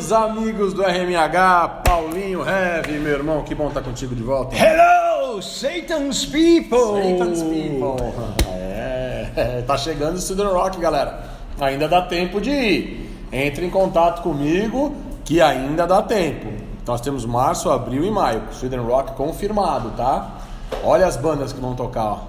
Meus amigos do RMH, Paulinho Heavy, meu irmão, que bom estar contigo de volta. Hello, Satan's People! Satan's People. Tá chegando o Student Rock, galera. Ainda dá tempo de ir. Entre em contato comigo, que ainda dá tempo. Nós temos março, abril e maio. Student Rock confirmado, tá? Olha as bandas que vão tocar, ó.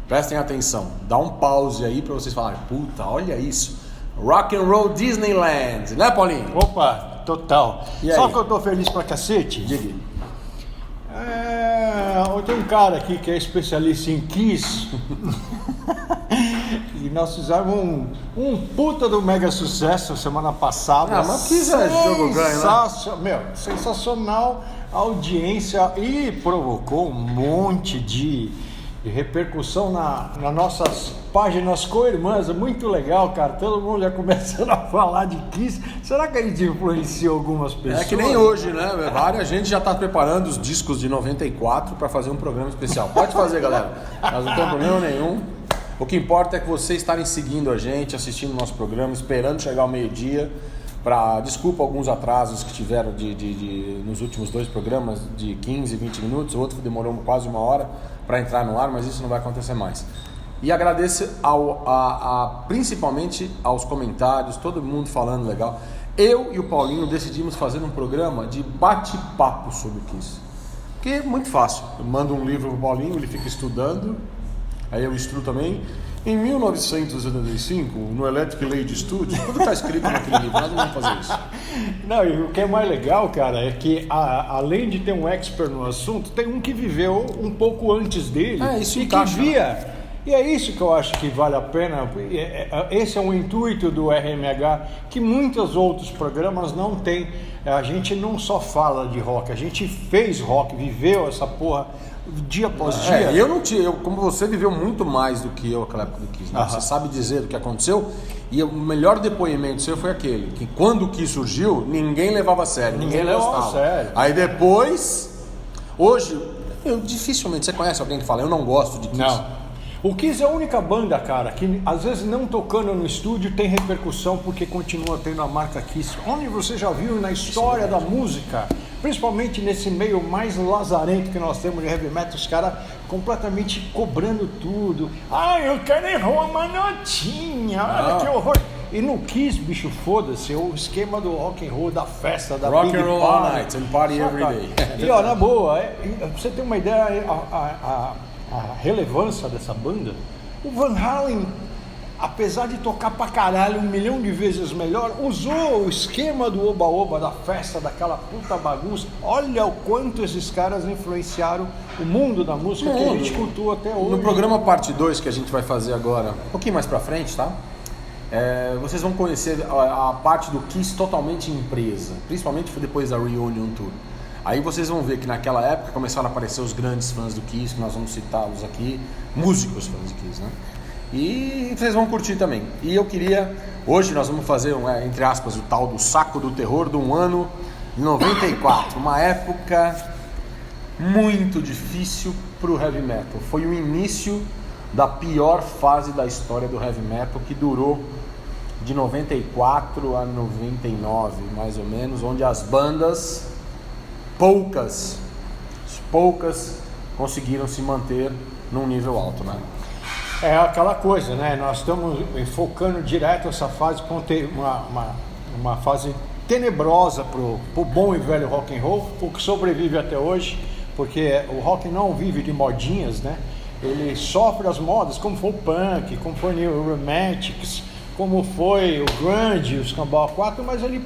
Prestem atenção. Dá um pause aí pra vocês falarem. Puta, olha isso. Rock and Roll Disneyland, né, Paulinho? Opa, total. Só que eu tô feliz pra cacete. Diga. Tem um cara aqui que é especialista em Kiss. E nós fizemos um puta do mega sucesso semana passada. Mas Kiss é jogo ganho, né? Sensacional audiência e provocou um monte de repercussão nas nossas páginas co-irmãs. Muito legal, cara. Todo mundo já começando a falar de Kiss. Será que a gente influenciou algumas pessoas? É que nem hoje, né? Várias gente já tá preparando os discos de 94 para fazer um programa especial. Pode fazer, galera. Nós não temos problema nenhum. O que importa é que vocês estarem seguindo a gente, assistindo o nosso programa, esperando chegar ao meio-dia. Desculpa alguns atrasos que tiveram nos últimos dois programas de 15, 20 minutos. O outro demorou quase uma hora para entrar no ar, mas isso não vai acontecer mais. E agradeço principalmente aos comentários, todo mundo falando legal. Eu e o Paulinho decidimos fazer um programa de bate-papo sobre o Kiss. Que é muito fácil. Eu mando um livro pro Paulinho, ele fica estudando, aí eu estudo também. Em 1975, no Electric Lady Studio, tudo está escrito naquele livro, nós não vamos fazer isso. Não, e o que é mais legal, cara, é que além de ter um expert no assunto, tem um que viveu um pouco antes dele isso e encaixa, que via. né? E é isso que eu acho que vale a pena. Esse é o intuito do RMH, que muitos outros programas não têm. A gente não só fala de rock, a gente fez rock, viveu essa porra dia após dia. Como você viveu muito mais do que eu naquela época do Kiss, né? Você sabe dizer o que aconteceu. E o melhor depoimento seu foi aquele, que quando o Kiss surgiu, ninguém levava a sério, ninguém levava a sério. Aí depois, hoje, dificilmente você conhece alguém que fala, eu não gosto de Kiss. Não. O Kiss é a única banda, cara, que às vezes não tocando no estúdio tem repercussão porque continua tendo a marca Kiss. Onde você já viu na história da música, principalmente nesse meio mais lazarento que nós temos de heavy metal, os caras completamente cobrando tudo. Eu quero errar uma notinha, olha que horror. E no Kiss, bicho, foda-se, o esquema do rock and roll, da festa, da rock big and roll all night and party every day. E ó, na boa, pra você ter uma ideia, a relevância dessa banda, o Van Halen, apesar de tocar pra caralho 1 milhão de vezes melhor, usou o esquema do oba-oba, da festa, daquela puta bagunça. Olha o quanto esses caras influenciaram o mundo da música que a gente cultua até hoje. No programa parte 2 que a gente vai fazer agora, um pouquinho mais pra frente, tá? Vocês vão conhecer a parte do Kiss totalmente empresa, principalmente depois da Reunion Tour. Aí vocês vão ver que naquela época começaram a aparecer os grandes fãs do Kiss, que nós vamos citá-los aqui, músicos fãs do Kiss, né? E vocês vão curtir também. E eu queria, hoje nós vamos fazer, entre aspas, o tal do saco do terror de um ano 94, uma época muito difícil pro heavy metal. Foi o início da pior fase da história do heavy metal, que durou de 94 a 99, mais ou menos, onde as bandas... poucas conseguiram se manter num nível alto, né? É aquela coisa, né? Nós estamos focando direto essa fase para ter uma fase tenebrosa pro bom e velho rock and roll, o que sobrevive até hoje, porque o rock não vive de modinhas, né? Ele sofre as modas, como foi o punk, como foi o New Romantics, como foi o grunge, os Cambau 4, mas ele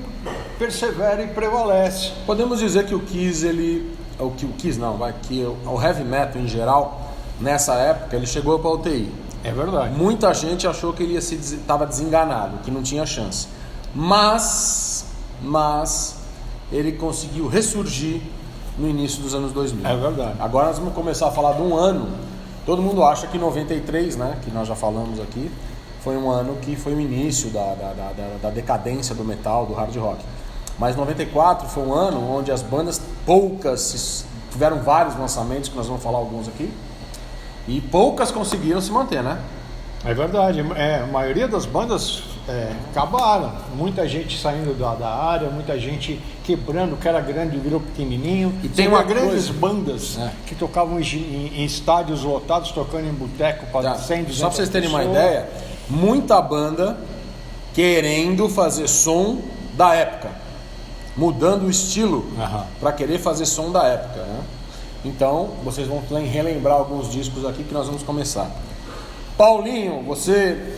persevera e prevalece. Podemos dizer que o Kiss, que o heavy metal em geral, nessa época, ele chegou para a UTI. É verdade. Muita gente achou que ele estava desenganado, que não tinha chance. Mas ele conseguiu ressurgir no início dos anos 2000. É verdade. Agora nós vamos começar a falar de um ano. Todo mundo acha que 93, né, que nós já falamos aqui, foi um ano que foi o início da decadência do metal, do hard rock. Mas 94 foi um ano onde as bandas, tiveram vários lançamentos, que nós vamos falar alguns aqui, e poucas conseguiram se manter, né? É verdade, a maioria das bandas acabaram, muita gente saindo da área, muita gente quebrando, o que era grande virou pequenininho. E tem uma grandes coisa, bandas que tocavam em estádios lotados, tocando em boteco para 100, 200 só para vocês terem uma pessoas. ideia, muita banda querendo fazer som da época, mudando o estilo para querer fazer som da época, né? Então, vocês vão relembrar alguns discos aqui que nós vamos começar. Paulinho,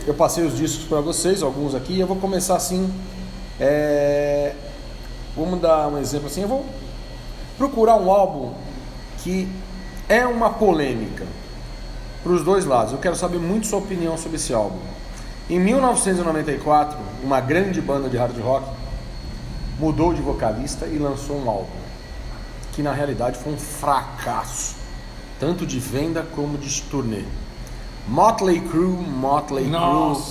eu passei os discos para vocês, alguns aqui, eu vou começar assim, vamos dar um exemplo assim, eu vou procurar um álbum que é uma polêmica para os dois lados, eu quero saber muito sua opinião sobre esse álbum. Em 1994, uma grande banda de hard rock mudou de vocalista e lançou um álbum que na realidade foi um fracasso, tanto de venda como de turnê. Motley Crue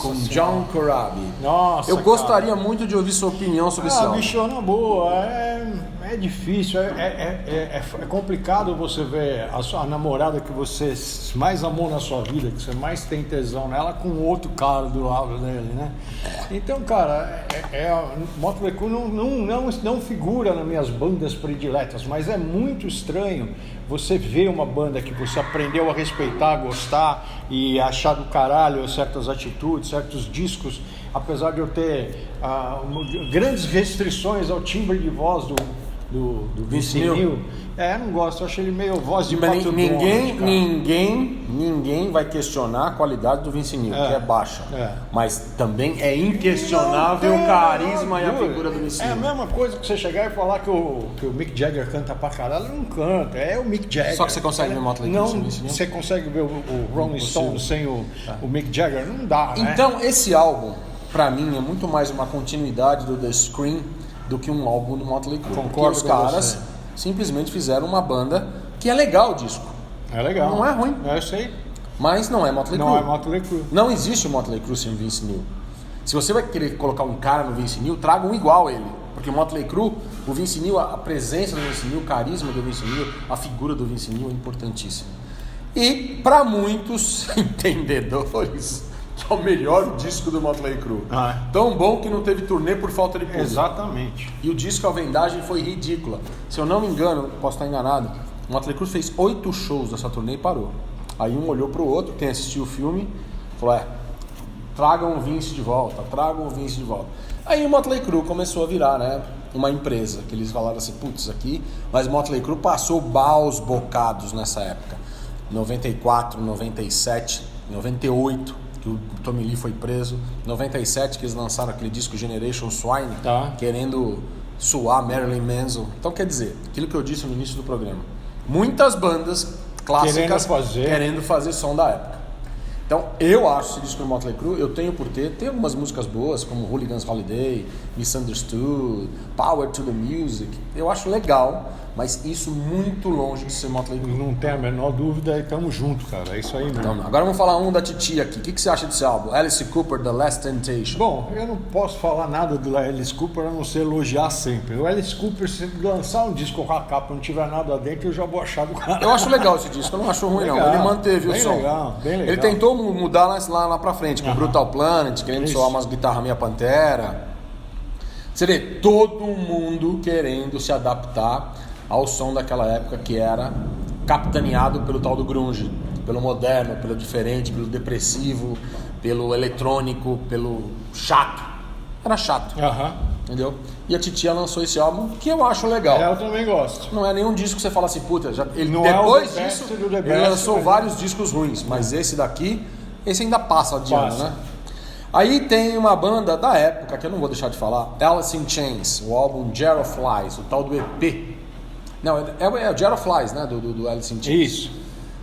com John Corabi. Nossa, eu gostaria muito de ouvir sua opinião sobre esse álbum. Bicho, na boa, é difícil, é complicado você ver a namorada que você mais amou na sua vida, que você mais tem tesão nela, com outro cara do lado dele, né? Então, cara, Motley Crue não figura nas minhas bandas prediletas, mas é muito estranho você ver uma banda que você aprendeu a respeitar, gostar e achar do caralho certas atitudes, certos discos, apesar de eu ter grandes restrições ao timbre de voz do Vince Neil. Não gosto, eu acho ele meio voz de pato ninguém vai questionar a qualidade do Vince Neil, que é baixa. Mas também é inquestionável o carisma e a figura do Vince Neil. É a mesma coisa que você chegar e falar que o Mick Jagger canta pra caralho, ele não canta, é o Mick Jagger. Só que você consegue ver o Motley Crue sem Vince Neil? Você consegue ver o Rolling Stone sem o Mick Jagger? Não dá, né? Então, esse álbum, pra mim, é muito mais uma continuidade do The Scream do que um álbum do Motley Crue. Concordo porque os com caras você. simplesmente fizeram uma banda que é legal o disco. É legal. Não é ruim. Eu sei. Mas não é Motley Crue. Não é Motley Crue. Não existe o Motley Crue sem Vince Neil. Se você vai querer colocar um cara no Vince Neil, traga um igual a ele. Porque o Motley Crue, o Vince Neil, a presença do Vince Neil, o carisma do Vince Neil, a figura do Vince Neil é importantíssima. E para muitos entendedores, é o melhor disco do Motley Crue. Tão bom que não teve turnê por falta de público. Exatamente. E o disco, a vendagem foi ridícula. Se eu não me engano, posso estar enganado, o Motley Crue fez 8 shows dessa turnê e parou. Aí um olhou pro outro, quem assistiu o filme, falou, tragam o Vince de volta, tragam o Vince de volta. Aí o Motley Crue começou a virar, né, uma empresa, que eles falaram assim, putz, aqui, mas o Motley Crue passou baus bocados nessa época. 94, 97, 98, que o Tommy Lee foi preso, 97 que eles lançaram aquele disco Generation Swine, querendo suar Marilyn Manson. Então quer dizer, aquilo que eu disse no início do programa, muitas bandas clássicas querendo fazer som da época. Então eu acho esse disco do Motley Crue, eu tenho por ter, tem algumas músicas boas como Hooligan's Holiday, Misunderstood, Power to the Music, eu acho legal, mas isso muito longe de ser Motley Crue. Não tem a menor dúvida, e tamo junto, cara, é isso aí mesmo. Então, agora vamos falar da titia aqui, o que você acha desse álbum? Alice Cooper, The Last Temptation. Bom, eu não posso falar nada do Alice Cooper a não ser elogiar sempre. O Alice Cooper, se lançar um disco com a capa e não tiver nada dentro, eu já vou achar do cara. Eu acho legal esse disco, eu não acho ruim legal, não, ele manteve o som. Bem legal. Ele tentou mudar lá pra frente, com o Brutal Planet, querendo soar umas guitarras meia Pantera. Você vê, todo mundo querendo se adaptar ao som daquela época que era capitaneado pelo tal do grunge, pelo moderno, pelo diferente, pelo depressivo, pelo eletrônico, pelo chato. Era chato, entendeu? E a titia lançou esse álbum que eu acho legal. Eu também gosto. Não é nenhum disco que você fala assim, puta, depois disso ele lançou vários discos ruins, mas esse daqui, esse ainda passa de ano, né? Aí tem uma banda da época, que eu não vou deixar de falar, Alice in Chains, o álbum Jar of Flies, o tal do EP. Não, é o Jar of Flies, né, do Alice in Chains. Isso.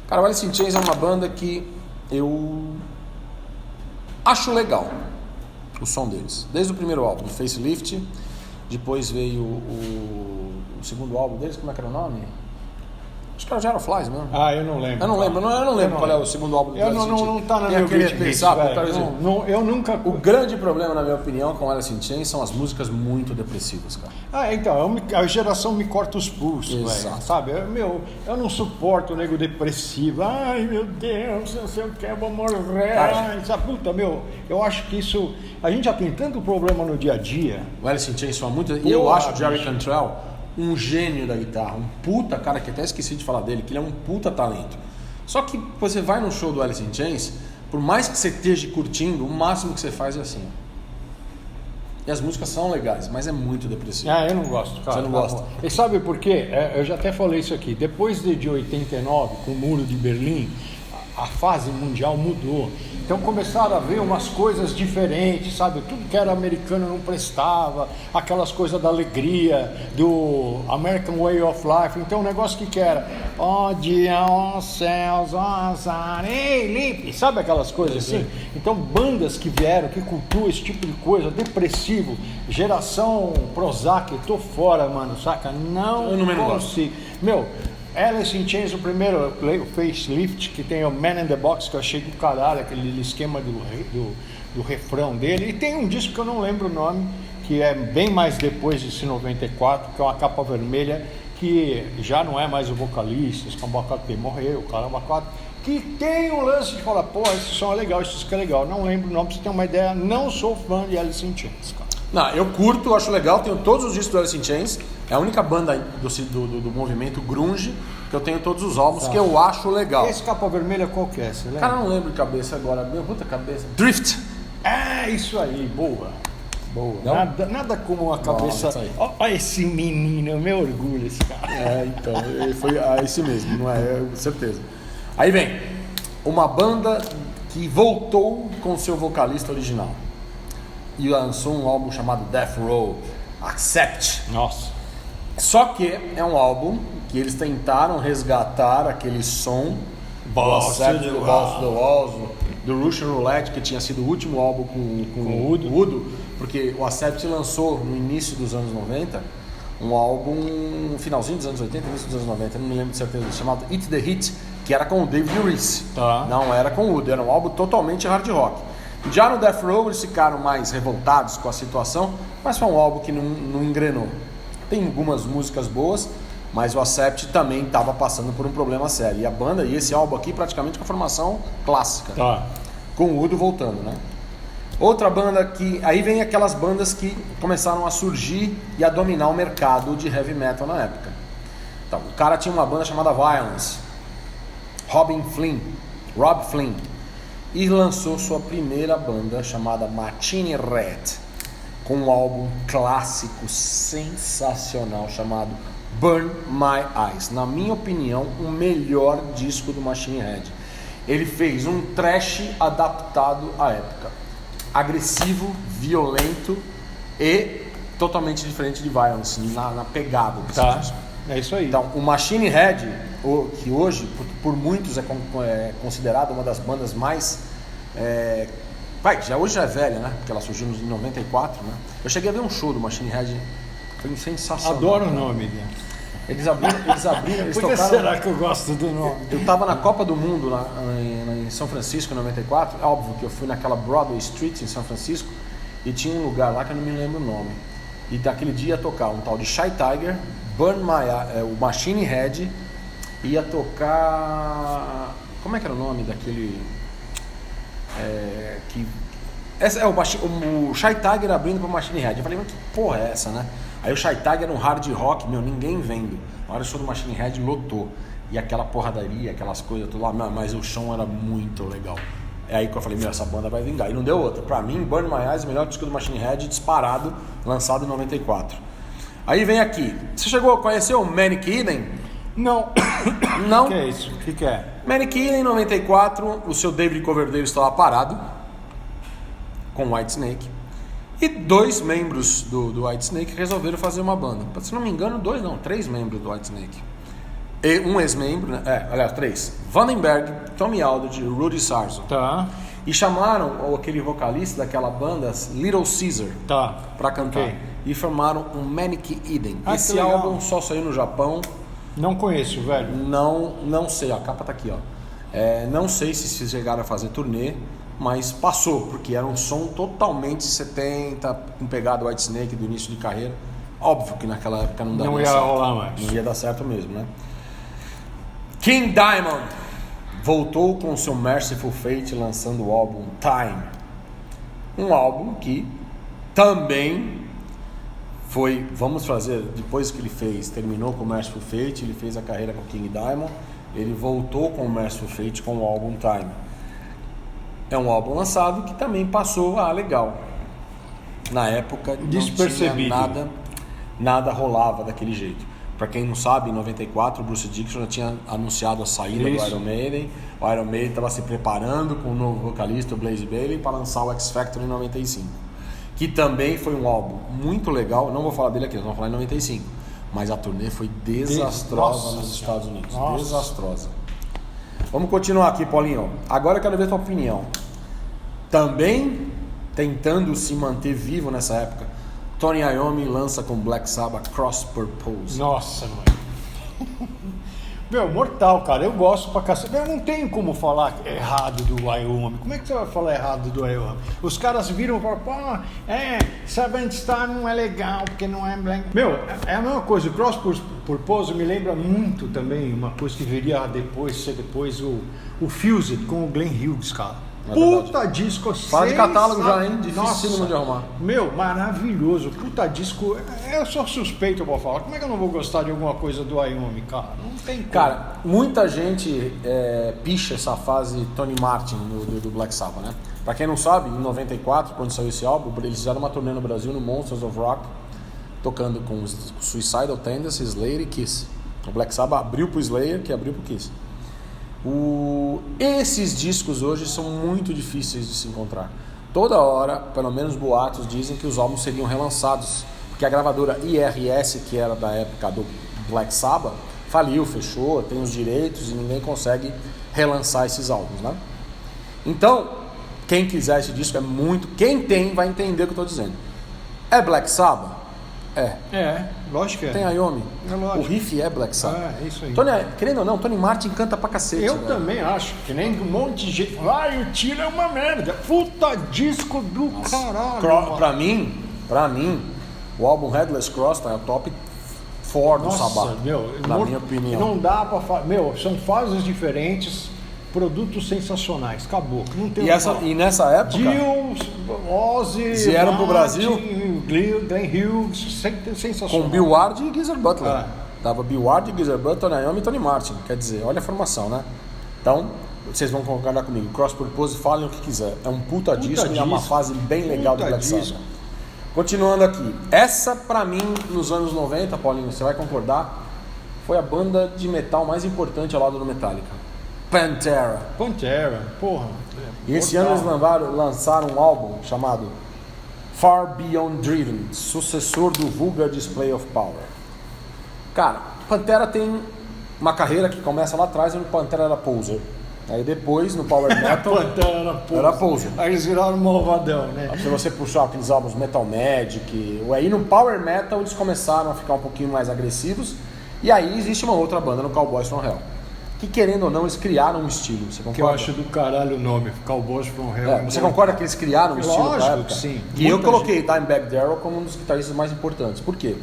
Cara, o Alice in Chains é uma banda que eu acho legal o som deles. Desde o primeiro álbum, que era o Gyroflies mesmo. Ah, eu não lembro. Eu não lembro qual é o segundo álbum do Eu Alice in Chains. não tá na Tem minha aquele great hits, sabe? velho. Eu nunca... O grande problema, na minha opinião, com Alice in Chains são as músicas muito depressivas, cara. Ah, então, a geração me corta os pulsos, velho, sabe? Eu não suporto o nego depressivo. Ai, meu Deus, não sei o que, eu vou morrer. Cara, sabe, puta, eu acho que isso... A gente já tem tanto problema no dia a dia. O Alice in Chains são muito... E eu acho o Jerry Cantrell um gênio da guitarra, um puta cara, que até esqueci de falar dele, que ele é um puta talento. Só que você vai no show do Alice in Chains, por mais que você esteja curtindo, o máximo que você faz é assim. E as músicas são legais, mas é muito depressivo. Ah, eu não gosto, cara. Você não gosta? E sabe por quê? Eu já até falei isso aqui. Depois de 89, com o Muro de Berlim, a fase mundial mudou. Então começaram a ver umas coisas diferentes, sabe? Tudo que era americano não prestava, aquelas coisas da alegria, do American Way of Life. Então o negócio que era, ó dia, ó céus, ó azar, ei, Lipe, sabe aquelas coisas assim? Então bandas que vieram, que cultuam esse tipo de coisa, depressivo, geração Prozac, tô fora, mano, saca? Não consigo. Meu, Alice in Chains, o primeiro, o Facelift, que tem o Man in the Box, que eu achei do caralho, aquele esquema do refrão dele. E tem um disco que eu não lembro o nome, que é bem mais depois desse 94, que é uma capa vermelha, que já não é mais o vocalista, esse Cambacate morreu, caramba, quatro, que tem um lance de falar, pô, esse som é legal, esse disco é legal. Não lembro o nome, pra você ter uma ideia, não sou fã de Alice in Chains, cara. Não, eu curto, acho legal, tenho todos os discos do Alice in Chains. É a única banda do movimento grunge que eu tenho todos os álbuns, que eu acho legal. Esse capa vermelha qual que é? Você lembra? Cara, eu não lembro de cabeça agora, minha puta cabeça. Drift! É, isso aí, boa. Não? Nada como uma cabeça. Olha esse menino, meu orgulho, esse cara. É, então, foi esse mesmo, não é? Certeza. Aí vem uma banda que voltou com seu vocalista original e lançou um álbum chamado Death Row, Accept. Nossa. Só que é um álbum que eles tentaram resgatar aquele som Balls to the Walls, do Russian Roulette, que tinha sido o último álbum com o Udo, porque o Accept lançou no início dos anos 90 um álbum, no finalzinho dos anos 80, início dos anos 90, não me lembro de certeza, chamado Eat the Hit, que era com o David Reese, não era com o Udo, era um álbum totalmente hard rock. Já no Death Row eles ficaram mais revoltados com a situação, mas foi um álbum que não engrenou. Tem algumas músicas boas, mas o Accept também estava passando por um problema sério. E a banda, e esse álbum aqui praticamente com a formação clássica, com o Udo voltando, né? Outra banda que... Aí vem aquelas bandas que começaram a surgir e a dominar o mercado de heavy metal na época. Então, o cara tinha uma banda chamada Violence, Rob Flynn, e lançou sua primeira banda chamada Machine Head, com um álbum clássico sensacional chamado Burn My Eyes. Na minha opinião, o melhor disco do Machine Head. Ele fez um thrash adaptado à época, agressivo, violento e totalmente diferente de Violence na pegada desse disco. É isso aí. Então, o Machine Head, que hoje por muitos é considerado uma das bandas mais hoje já é velha, né? Porque ela surgiu em 94, né? Eu cheguei a ver um show do Machine Head, foi sensacional. Adoro o nome, Guilherme. Eles abriram, eles Por que tocaram... será que eu gosto do nome? Eu tava na Copa do Mundo lá em São Francisco em 94, é óbvio que eu fui naquela Broadway Street em São Francisco e tinha um lugar lá que eu não me lembro o nome. E daquele dia ia tocar um tal de Shy Tiger, o Machine Head, ia tocar... Como é que era o nome daquele... o Shy Tiger abrindo pro Machine Head. Eu falei, mas que porra é essa, né? Aí o Shy Tiger no hard rock, ninguém vendo. Na hora o show do Machine Head lotou. E aquela porradaria, aquelas coisas, tudo lá, mas o som era muito legal. É aí que eu falei, essa banda vai vingar. E não deu outra. Pra mim, Burn My Eyes, o melhor disco do Machine Head, disparado, lançado em 94. Aí vem aqui. Você chegou a conhecer o Manic Eden? Não. Não? O que é isso? O que é? Manic Eden, em 94, o seu David Coverdale estava parado com o Whitesnake. E 2 membros do Whitesnake resolveram fazer uma banda. Se não me engano, 3 membros do Whitesnake. E um ex-membro, né? Aliás, 3. Vandenberg, Tommy Aldridge e Rudy Sarzo. Tá. E chamaram aquele vocalista daquela banda, Little Caesar, pra cantar. Okay. E formaram um Manic Eden. Esse álbum só saiu no Japão. Não conheço, velho. Não sei, a capa tá aqui, ó. Não sei se chegaram a fazer turnê, mas passou, porque era um som totalmente 70, com pegada Whitesnake do início de carreira. Óbvio que naquela época não daria certo. Não ia rolar mais. Não ia dar certo mesmo, né? King Diamond voltou com seu Merciful Fate lançando o álbum Time. Um álbum que também foi, vamos fazer, depois que ele terminou com o Merciful Fate, ele fez a carreira com o King Diamond, ele voltou com o Merciful Fate com o álbum Time. É um álbum lançado que também passou legal. Na época não tinha nada rolava daquele jeito. Para quem não sabe, em 94 o Bruce Dickinson já tinha anunciado a saída do Iron Maiden. O Iron Maiden estava se preparando com o novo vocalista, o Blaze Bayley, para lançar o X Factor em 95. Que também foi um álbum muito legal. Não vou falar dele aqui, nós vamos falar em 95. Mas a turnê foi desastrosa nos Estados Unidos. Nossa. Desastrosa. Vamos continuar aqui, Paulinho. Agora eu quero ver a tua opinião. Também tentando se manter vivo nessa época, Tony Iommi lança com Black Sabbath Cross Purpose. Nossa, mano. Meu, mortal, cara. Eu gosto pra cacete. Eu não tenho como falar errado do Iommi. Como é que você vai falar errado do Iommi? Os caras viram e falaram, Seventh Star não é legal, porque não é blank. Meu, é a mesma coisa. O Cross Purpose me lembra muito também uma coisa que viria ser depois o Fused com o Glenn Hughes, cara. Puta disco Fala de catálogo já, hein? Difícil de arrumar. Meu, maravilhoso. Puta disco. Eu sou suspeito pra falar. Como é que eu não vou gostar de alguma coisa do Iommi, cara? Não tem como. Cara, muita gente picha essa fase Tony Martin do Black Sabbath, né? Pra quem não sabe, em 94, quando saiu esse álbum, eles fizeram uma turnê no Brasil, no Monsters of Rock, tocando com Suicidal Tendencies, Slayer e Kiss. O Black Sabbath abriu pro Slayer, que abriu pro Kiss. Esses discos hoje são muito difíceis de se encontrar. Toda hora, pelo menos boatos dizem que os álbuns seriam relançados, porque a gravadora IRS, que era da época do Black Sabbath, faliu, fechou, tem os direitos e ninguém consegue relançar esses álbuns, né? Então, quem quiser esse disco quem tem vai entender o que eu estou dizendo. É Black Sabbath? Lógico que é. Tem Iommi? É lógico. O riff é Black Sabbath. É isso aí. Querendo ou não, Tony Martin canta pra cacete. Eu também acho, que nem um monte de gente fala, o Tiro é uma merda. Puta disco do caralho. Pra mim, o álbum Headless Cross tá top 4 do Sabbath. Na minha opinião. Não dá pra falar. Meu, são fases diferentes, produtos sensacionais. Acabou. Não tem e nessa época. Dio, Ozzy, vieram pro Brasil. Glenn Hughes, sensacional. Com Bill Ward e Geezer Butler. Dava Bill Ward, Geezer Butler, Iommi e Tony Martin. Quer dizer, olha a formação, né? Então, vocês vão concordar comigo. Cross Purpose, falem o que quiser. É um puta disco e é uma fase bem legal do Black Sabbath. Continuando aqui. Essa, pra mim, nos anos 90, Paulinho, você vai concordar, foi a banda de metal mais importante ao lado do Metallica. Pantera, porra. E esse ano eles lançaram um álbum chamado Far Beyond Driven, sucessor do Vulgar Display of Power. Cara, Pantera tem uma carreira que começa lá atrás, onde Pantera era poser. Aí depois, no Power Metal, Pantera era poser. Aí eles viraram malvadão, né? Se você puxar aqueles álbuns Metal Magic, aí no Power Metal eles começaram a ficar um pouquinho mais agressivos. E aí existe uma outra banda no Cowboys from Hell, que querendo ou não, eles criaram um estilo. Você concorda? Que eu acho do caralho o nome, Cowboys from Hell. Você concorda que eles criaram um estilo pra época? Lógico, sim. E eu coloquei Dimebag Darrell como um dos guitarristas mais importantes. Por quê?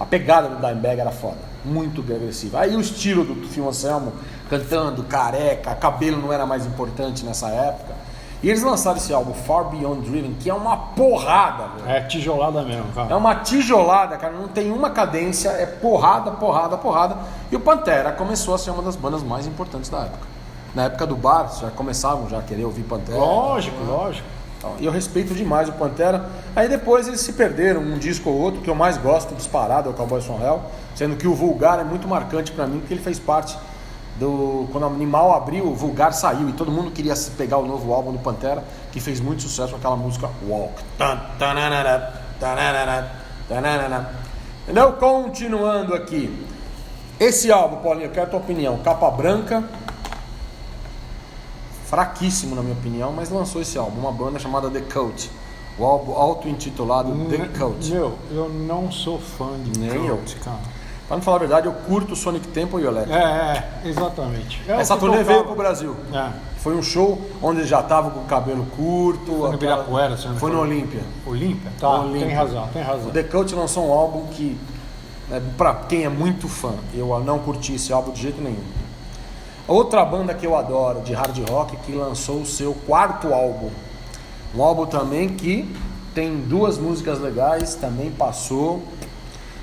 A pegada do Dimebag era foda, muito agressiva. Aí o estilo do Phil Anselmo, cantando, careca, cabelo não era mais importante nessa época. E eles lançaram esse álbum, Far Beyond Driven, que é uma porrada, velho. É tijolada mesmo, cara. É uma tijolada, cara, não tem uma cadência, é porrada, porrada, porrada. E o Pantera começou a ser uma das bandas mais importantes da época. Na época do bar, já começavam a querer ouvir Pantera. Lógico. E eu respeito demais o Pantera. Aí depois eles se perderam, um disco ou outro, que eu mais gosto, disparado, é o Cowboys from Hell. Sendo que o Vulgar é muito marcante pra mim, porque ele fez parte quando o Animal abriu, o Vulgar saiu e todo mundo queria pegar o novo álbum do Pantera, que fez muito sucesso com aquela música Walk. Entendeu? Continuando aqui. Esse álbum, Paulinho, eu quero a tua opinião. Capa branca, fraquíssimo na minha opinião, mas lançou esse álbum, uma banda chamada The Cult. O álbum auto-intitulado The Cult. Meu, eu não sou fã de Nem Cult, cara. Pra não falar a verdade, eu curto o Sonic Temple e o Electric. Exatamente. Essa turnê veio pro Brasil. Foi um show onde ele já tava com o cabelo curto. Foi no Ibirapuera, você não foi no Olímpia. Olímpia? Tá, Olímpia. tem razão. O The Cult lançou um álbum que, pra quem é muito fã, eu não curti esse álbum de jeito nenhum. Outra banda que eu adoro de hard rock que lançou o seu 4º álbum. Um álbum também que tem 2 músicas legais, também passou.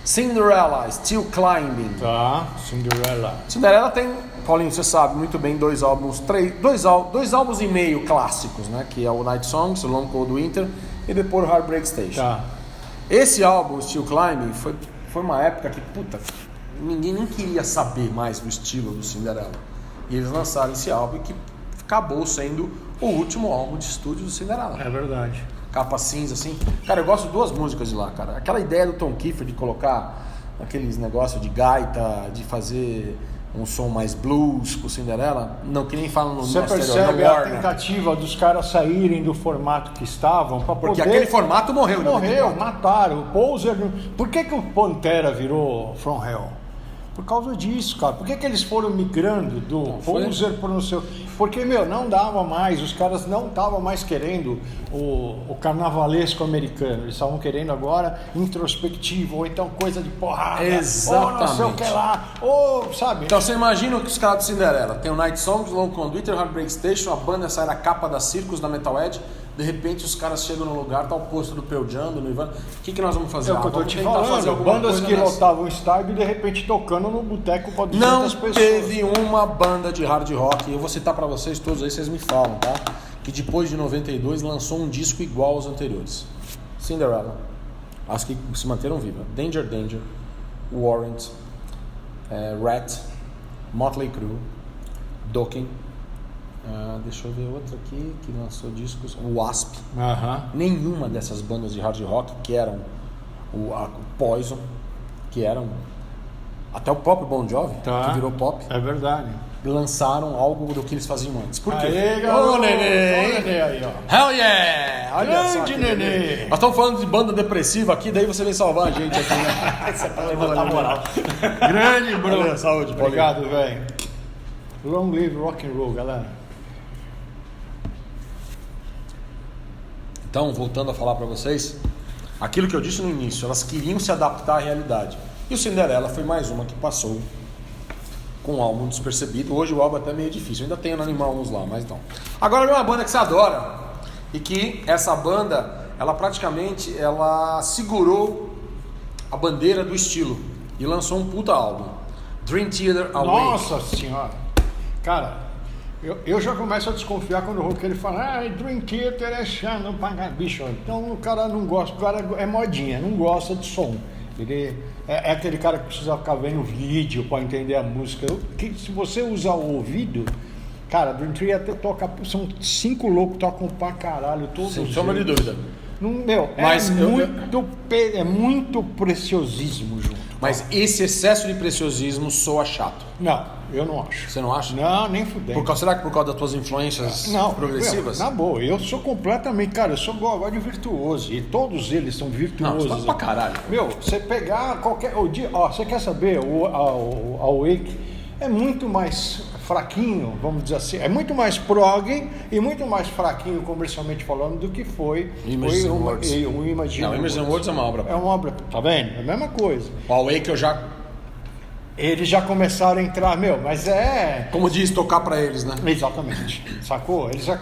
Cinderella, Still Climbing. Tá, Cinderella. Cinderella tem, Paulinho, você sabe muito bem, 2 álbuns, 2 álbuns e meio clássicos, né? Que é o Night Songs, o Long Cold Winter e depois o Heartbreak Station. Tá. Esse álbum, Still Climbing, foi uma época que, ninguém nem queria saber mais do estilo do Cinderella. E eles lançaram esse álbum que acabou sendo o último álbum de estúdio do Cinderella. É verdade. Capa cinza, assim. Cara, eu gosto de 2 músicas de lá, cara. Aquela ideia do Tom Kiefer de colocar aqueles negócios de gaita, de fazer um som mais blues com Cinderella, não, que nem falam no Você percebe a tentativa dos caras saírem do formato que estavam para poder... Porque aquele formato morreu. Mataram. O Poser... Por que o Pantera virou From Hell? Por causa disso, cara. Por que eles foram migrando do Poser para o seu... Porque, não dava mais. Os caras não estavam mais querendo o carnavalesco americano. Eles estavam querendo agora introspectivo, ou então coisa de porrada. Exatamente. Ou não sei o que lá. Ou, sabe? Então você imagina que os caras do Cinderella tem o Night Songs, Long Cold Winter, Heartbreak Station, a banda sai da capa da Circus, da Metalhead. De repente os caras chegam no lugar, tá o posto do Pearl Jam, do Nirvana. O que nós vamos fazer? É o que eu tô te falando, bandas que lotavam o estádio e de repente tocando no boteco para 200 pessoas. Não teve uma banda de hard rock, eu vou citar pra vocês todos aí, vocês me falam, tá? Que depois de 92 lançou um disco igual aos anteriores. Cinderella, as que se manteram vivas. Danger Danger, Warrant, Rat, Motley Crue, Dokken. Deixa eu ver outra aqui que lançou discos. O Wasp. Nenhuma dessas bandas de hard rock que eram o Poison, que eram até o próprio Bon Jovi, que virou pop. É verdade. Lançaram algo do que eles faziam antes. Por quê? Ô, neném aí, ó. Hell yeah! Olha Grande só, neném! Nós estamos falando de banda depressiva aqui, daí você vem salvar a gente aqui, né? Você tá levando a moral. Grande, Bruno. Valeu, saúde, Paulinho. Obrigado, velho. Long live rock and roll, galera. Então, voltando a falar para vocês, aquilo que eu disse no início, elas queriam se adaptar à realidade. E o Cinderella foi mais uma que passou com o álbum despercebido. Hoje o álbum é até meio difícil, ainda tem no Animal uns lá, mas não. Agora é uma banda que você adora, e que essa banda, ela praticamente, ela segurou a bandeira do estilo e lançou um puta álbum. Dream Theater Awake. Nossa senhora! Cara... Eu já começo a desconfiar quando o roqueiro fala Dream Theater é chato, não paga bicho. Então o cara não gosta, o cara é modinha, não gosta de som. Ele é aquele cara que precisa ficar vendo vídeo para entender a música. Se você usar o ouvido, cara, Dream Theater toca, são 5 loucos, tocam pra caralho todos. Sem sombra de dúvida. Mas é muito preciosismo junto. Mas esse excesso de preciosismo soa chato. Não, eu não acho. Você não acha? Não, nem fudendo. Será que por causa das tuas influências progressivas? Na boa, eu sou completamente... Cara, eu sou gosto de virtuoso. E todos eles são virtuosos. Não, você tá pra caralho. Você pegar qualquer... Você quer saber? O Awake é muito mais fraquinho, vamos dizer assim. É muito mais prog e muito mais fraquinho, comercialmente falando, do que foi o Imagine Words. Não, Imagine Words é uma obra. É uma obra, tá vendo? É a mesma coisa. O Awake eu já... Eles já começaram a entrar, mas é... Como diz, tocar pra eles, né? Exatamente, sacou? Eles já...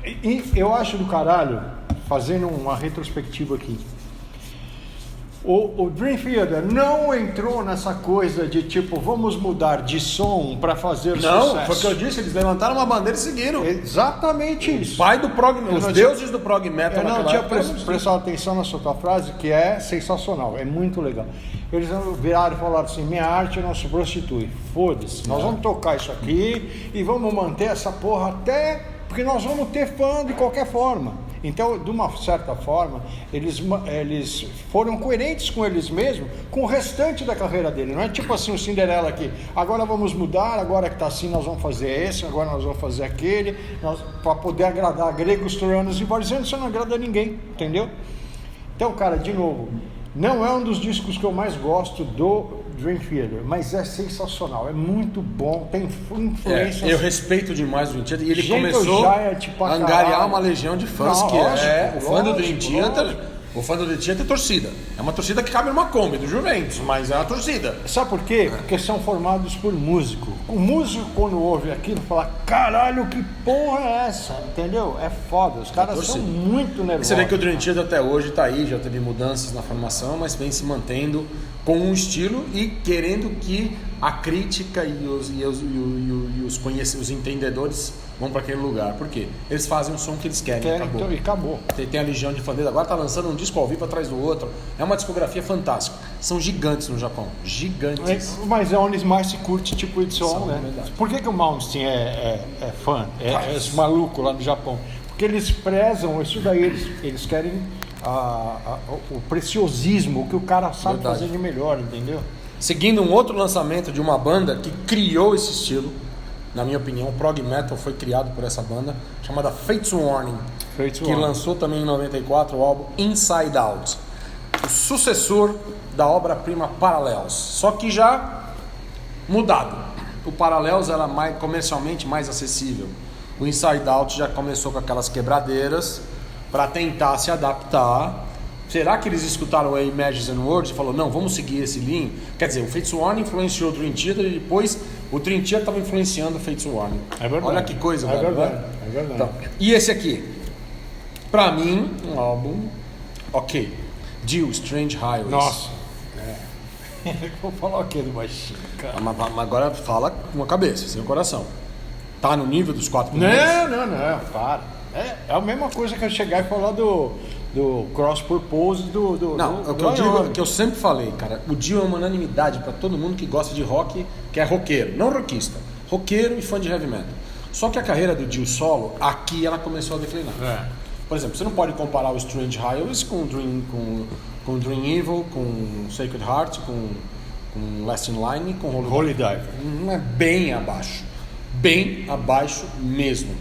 E eu acho do caralho, fazendo uma retrospectiva aqui, o Dream Theater não entrou nessa coisa de tipo, vamos mudar de som para fazer sucesso. Não, foi o que eu disse, eles levantaram uma bandeira e seguiram. Exatamente isso. Pai do prog, os deuses do prog metal. Eu não tinha prestado atenção na sua frase, que é sensacional, é muito legal. Eles viraram e falaram assim, minha arte não se prostitui. Foda-se, nós vamos tocar isso aqui e vamos manter essa porra até... Porque nós vamos ter fã de qualquer forma. Então, de uma certa forma, eles foram coerentes com eles mesmos, com o restante da carreira dele. Não é tipo assim o Cinderella aqui, agora vamos mudar, agora que está assim nós vamos fazer esse, agora nós vamos fazer aquele, para poder agradar gregos, troianos e varzianos, você não agrada ninguém, entendeu? Então, cara, de novo, Não é um dos discos que eu mais gosto do Dream Theater, mas é sensacional, é muito bom, tem influências. Eu respeito demais o Dream Theater e ele Gentle começou Giant pra a angariar caralho. uma legião de fãs Não, que lógico, o fã do Dream lógico, Theater. lógico. O fã do Dream Theater é torcida. É uma torcida que cabe numa Kombi do Juventus, mas é uma torcida. Sabe por quê? Porque são formados por músico. O músico, quando ouve aquilo, fala: caralho, que porra é essa? Entendeu? É foda. Os caras são muito E nervosos. você vê que o Dream Theater até hoje está aí, já teve mudanças na formação, mas vem se mantendo com um estilo e querendo que a crítica e os entendedores vão para aquele lugar. Por quê? Eles fazem o som que eles querem. Acabou. Então, e acabou. Tem a legião de fãs. Agora tá lançando um disco ao vivo atrás do outro. É uma discografia fantástica. São gigantes no Japão. Gigantes. Mas é onde mais se curte tipo de som, São, né? verdade. Por que o Malmsteen é fã? É esse maluco lá no Japão. Porque eles prezam isso daí. Eles querem o preciosismo, o que o cara sabe Verdade. fazer de melhor, entendeu? Seguindo um outro lançamento de uma banda que criou esse estilo, na minha opinião, o prog metal foi criado por essa banda, chamada Fates Warning, que lançou também em 94 o álbum Inside Out, o sucessor da obra-prima Parallels, só que já mudado. O Parallels era comercialmente mais acessível. O Inside Out já começou com aquelas quebradeiras para tentar se adaptar. Será que eles escutaram a Images and Words e falaram, não, vamos seguir esse linho? Quer dizer, o Fates Warning influenciou o Dream Theater e depois o Dream Theater estava influenciando o Fates Warning. É verdade. Olha que coisa, é velho, verdade, né? é verdade. Então, e esse aqui? Pra mim, um álbum ok. Dio, Strange Highways. Nossa. Vou falar o que do baixinho, cara? Mas agora fala com a cabeça, sem o coração. Tá no nível dos 4 primeiros? Não, para. É a mesma coisa que eu chegar e falar do Cross Purpose do Não, do o que eu digo, Ionic. que eu sempre falei, cara, o Dio é uma unanimidade pra todo mundo que gosta de rock, que é roqueiro, não rockista, roqueiro e fã de heavy metal. Só que a carreira do Dio solo, aqui ela começou a declinar. Por exemplo, você não pode comparar o Strange Highways com o Dream Evil, com Sacred Heart, com Last in Line e com Holy Diver. Não é bem abaixo mesmo.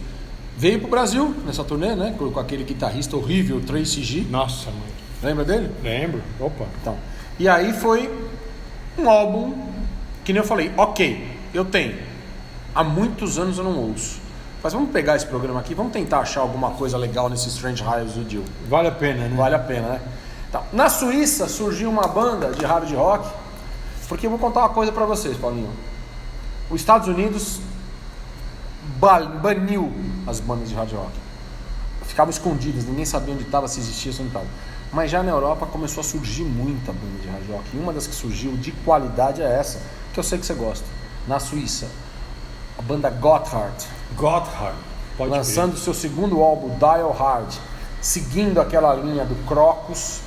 Veio pro Brasil nessa turnê, né? Com aquele guitarrista horrível, Tracy G. Nossa, mãe. Lembra dele? Lembro. Opa. Então, e aí foi um álbum que nem eu falei, ok, eu tenho. Há muitos anos eu não ouço. Mas vamos pegar esse programa aqui, vamos tentar achar alguma coisa legal nesse Strange Highways do Dio. Vale a pena, né? Vale a pena, né? Então, na Suíça surgiu uma banda de hard rock, porque eu vou contar uma coisa pra vocês, Paulinho. Os Estados Unidos baniu as bandas de hard rock. Ficavam escondidas, ninguém sabia onde estava, se existia, se não estava. Mas já na Europa começou a surgir muita banda de hard rock. E uma das que surgiu de qualidade é essa, que eu sei que você gosta. Na Suíça, a banda Gotthard. Pode Lançando crer. seu segundo álbum, Dial Hard, seguindo aquela linha do Crocus.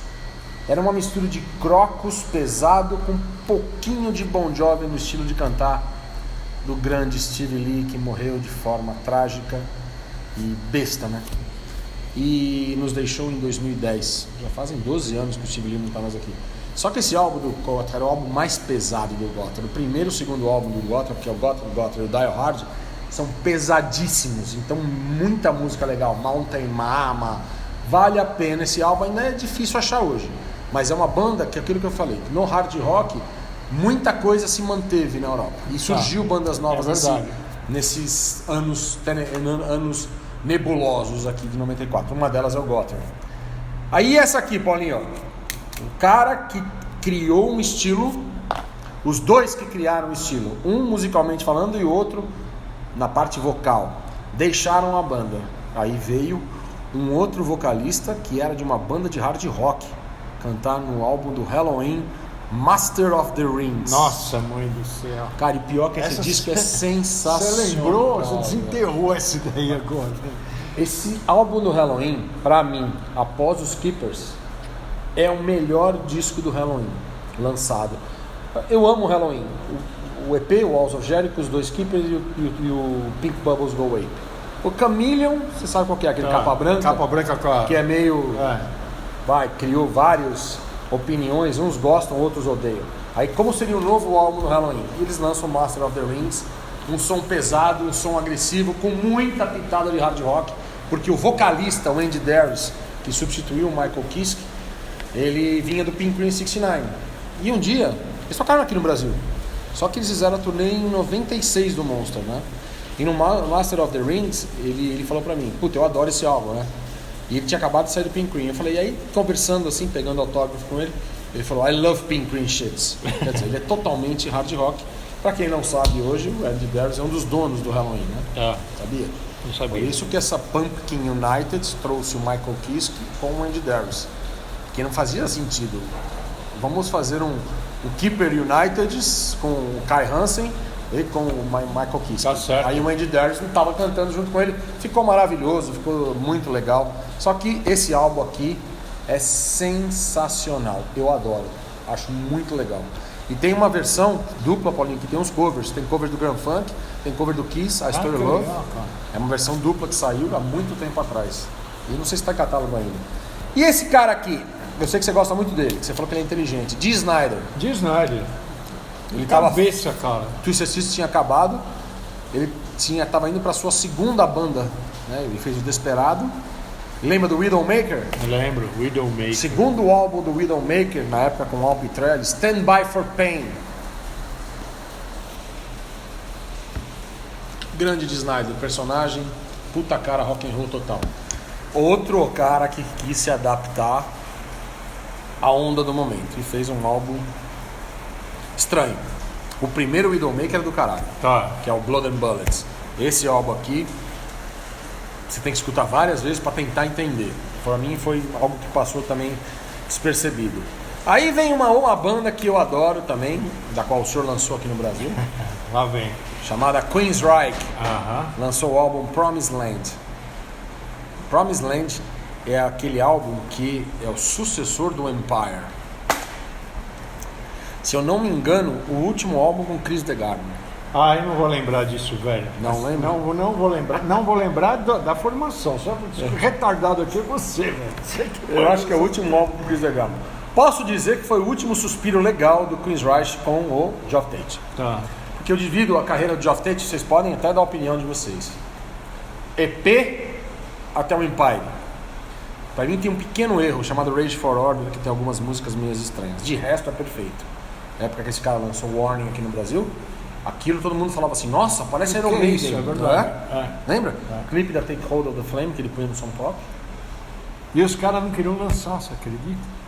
Era uma mistura de Crocus pesado com um pouquinho de Bon Jovi no estilo de cantar do grande Steve Lee, que morreu de forma trágica e besta, né? E nos deixou em 2010. Já fazem 12 anos que o Steve Lee não está mais aqui. Só que esse álbum do Gotthard era o álbum mais pesado do Gotthard. O primeiro e o segundo álbum do Gotthard, que é o Gotthard e o Dial Hard, são pesadíssimos. Então muita música legal. Mountain Mama. Vale a pena. Esse álbum ainda é difícil achar hoje. Mas é uma banda que é aquilo que eu falei. No hard rock, muita coisa se manteve na Europa. E surgiu bandas novas assim, nesses anos nebulosos aqui de 94. Uma delas é o Gotthard. Aí essa aqui, Paulinho, ó. Um cara que criou um estilo, os dois que criaram um estilo, um musicalmente falando e o outro na parte vocal, deixaram a banda. Aí veio um outro vocalista que era de uma banda de hard rock cantar no álbum do Halloween, Master of the Rings. Nossa, mãe do céu. Cara, e pior que esse disco é sensacional. Você lembrou? Você desenterrou esse daí agora. Esse álbum do Halloween, pra mim, após os Keepers, é o melhor disco do Halloween lançado. Eu amo o Halloween. O EP, o Walls of Jericho, os dois Keepers e o Pink Bubbles Go Away. O Chameleon, você sabe qual que é? Aquele capa branca? Capa branca com a... Que é meio... criou várias opiniões, uns gostam, outros odeiam. Aí como seria o novo álbum do Halloween? Eles lançam Master of the Rings, um som pesado, um som agressivo, com muita pitada de hard rock, porque o vocalista, o Andy Darius, que substituiu o Michael Kiske, ele vinha do Pink Cream 69. E um dia, eles tocaram aqui no Brasil. Só que eles fizeram a turnê em 96 do Monster, né? E no Master of the Rings, ele falou pra mim, puta, eu adoro esse álbum, né? E ele tinha acabado de sair do Pink Cream. Eu falei, e aí, conversando assim, pegando autógrafo com ele, ele falou, I love Pink Cream shits. Quer dizer, ele é totalmente hard rock. Pra quem não sabe, hoje o Andy Darius é um dos donos do Halloween, né? Sabia? Não sabia. Por isso que essa Pumpkin United trouxe o Michael Kiske com o Andy Darius. Que não fazia sentido. Vamos fazer o Keeper United com o Kai Hansen e com o Michael Kiske. Tá certo. Aí o Andy Darius não estava cantando junto com ele. Ficou maravilhoso, ficou muito legal. Só que esse álbum aqui é sensacional. Eu adoro. Acho muito legal. E tem uma versão dupla, Paulinho, que tem uns covers. Tem cover do Grand Funk, tem cover do Kiss, a Story Love. Legal, é uma versão dupla que saiu há muito tempo atrás. E não sei se está em catálogo ainda. E esse cara aqui, eu sei que você gosta muito dele, que você falou que ele é inteligente. Dee Snider. Dee Snider. Ele tava... Cabeça, cara. Twisted Sister tinha acabado. Ele estava indo para sua segunda banda. Né? Ele fez o Desperado. Lembra do Widowmaker? Lembro, Widowmaker. Segundo álbum do Widowmaker, na época com o Al Pitrelli, Stand By for Pain. Grande Dee Snider, personagem, puta cara, rock and roll total. Outro cara que quis se adaptar à onda do momento e fez um álbum estranho. O primeiro Widowmaker é do caralho, que é o Blood and Bullets. Esse álbum aqui você tem que escutar várias vezes para tentar entender. Para mim foi algo que passou também despercebido. Aí vem uma banda que eu adoro também, da qual o senhor lançou aqui no Brasil. Lá vem. Chamada Queensryche. Lançou o álbum Promised Land. Promised Land é aquele álbum que é o sucessor do Empire. Se eu não me engano, o último álbum com Chris DeGarmo. Eu não vou lembrar disso, velho. Não lembra? Não vou lembrar. Não vou lembrar da formação. Só retardado aqui é você, velho. Eu acho que é o último álbum com Chris DeGarmo. Posso dizer que foi o último suspiro legal do Queensryche com o Geoff Tate. Porque eu divido a carreira do Geoff Tate, vocês podem até dar a opinião de vocês. EP até o Empire. Pra mim tem um pequeno erro chamado Rage for Order, que tem algumas músicas meio estranhas. De resto é perfeito. Na época que esse cara lançou Warning aqui no Brasil, aquilo todo mundo falava assim, nossa, parece Iron Maiden. Isso, é verdade. Lembra? O clipe da Take Hold of the Flame que ele põe no som pop. E os caras não queriam lançar, você acredita?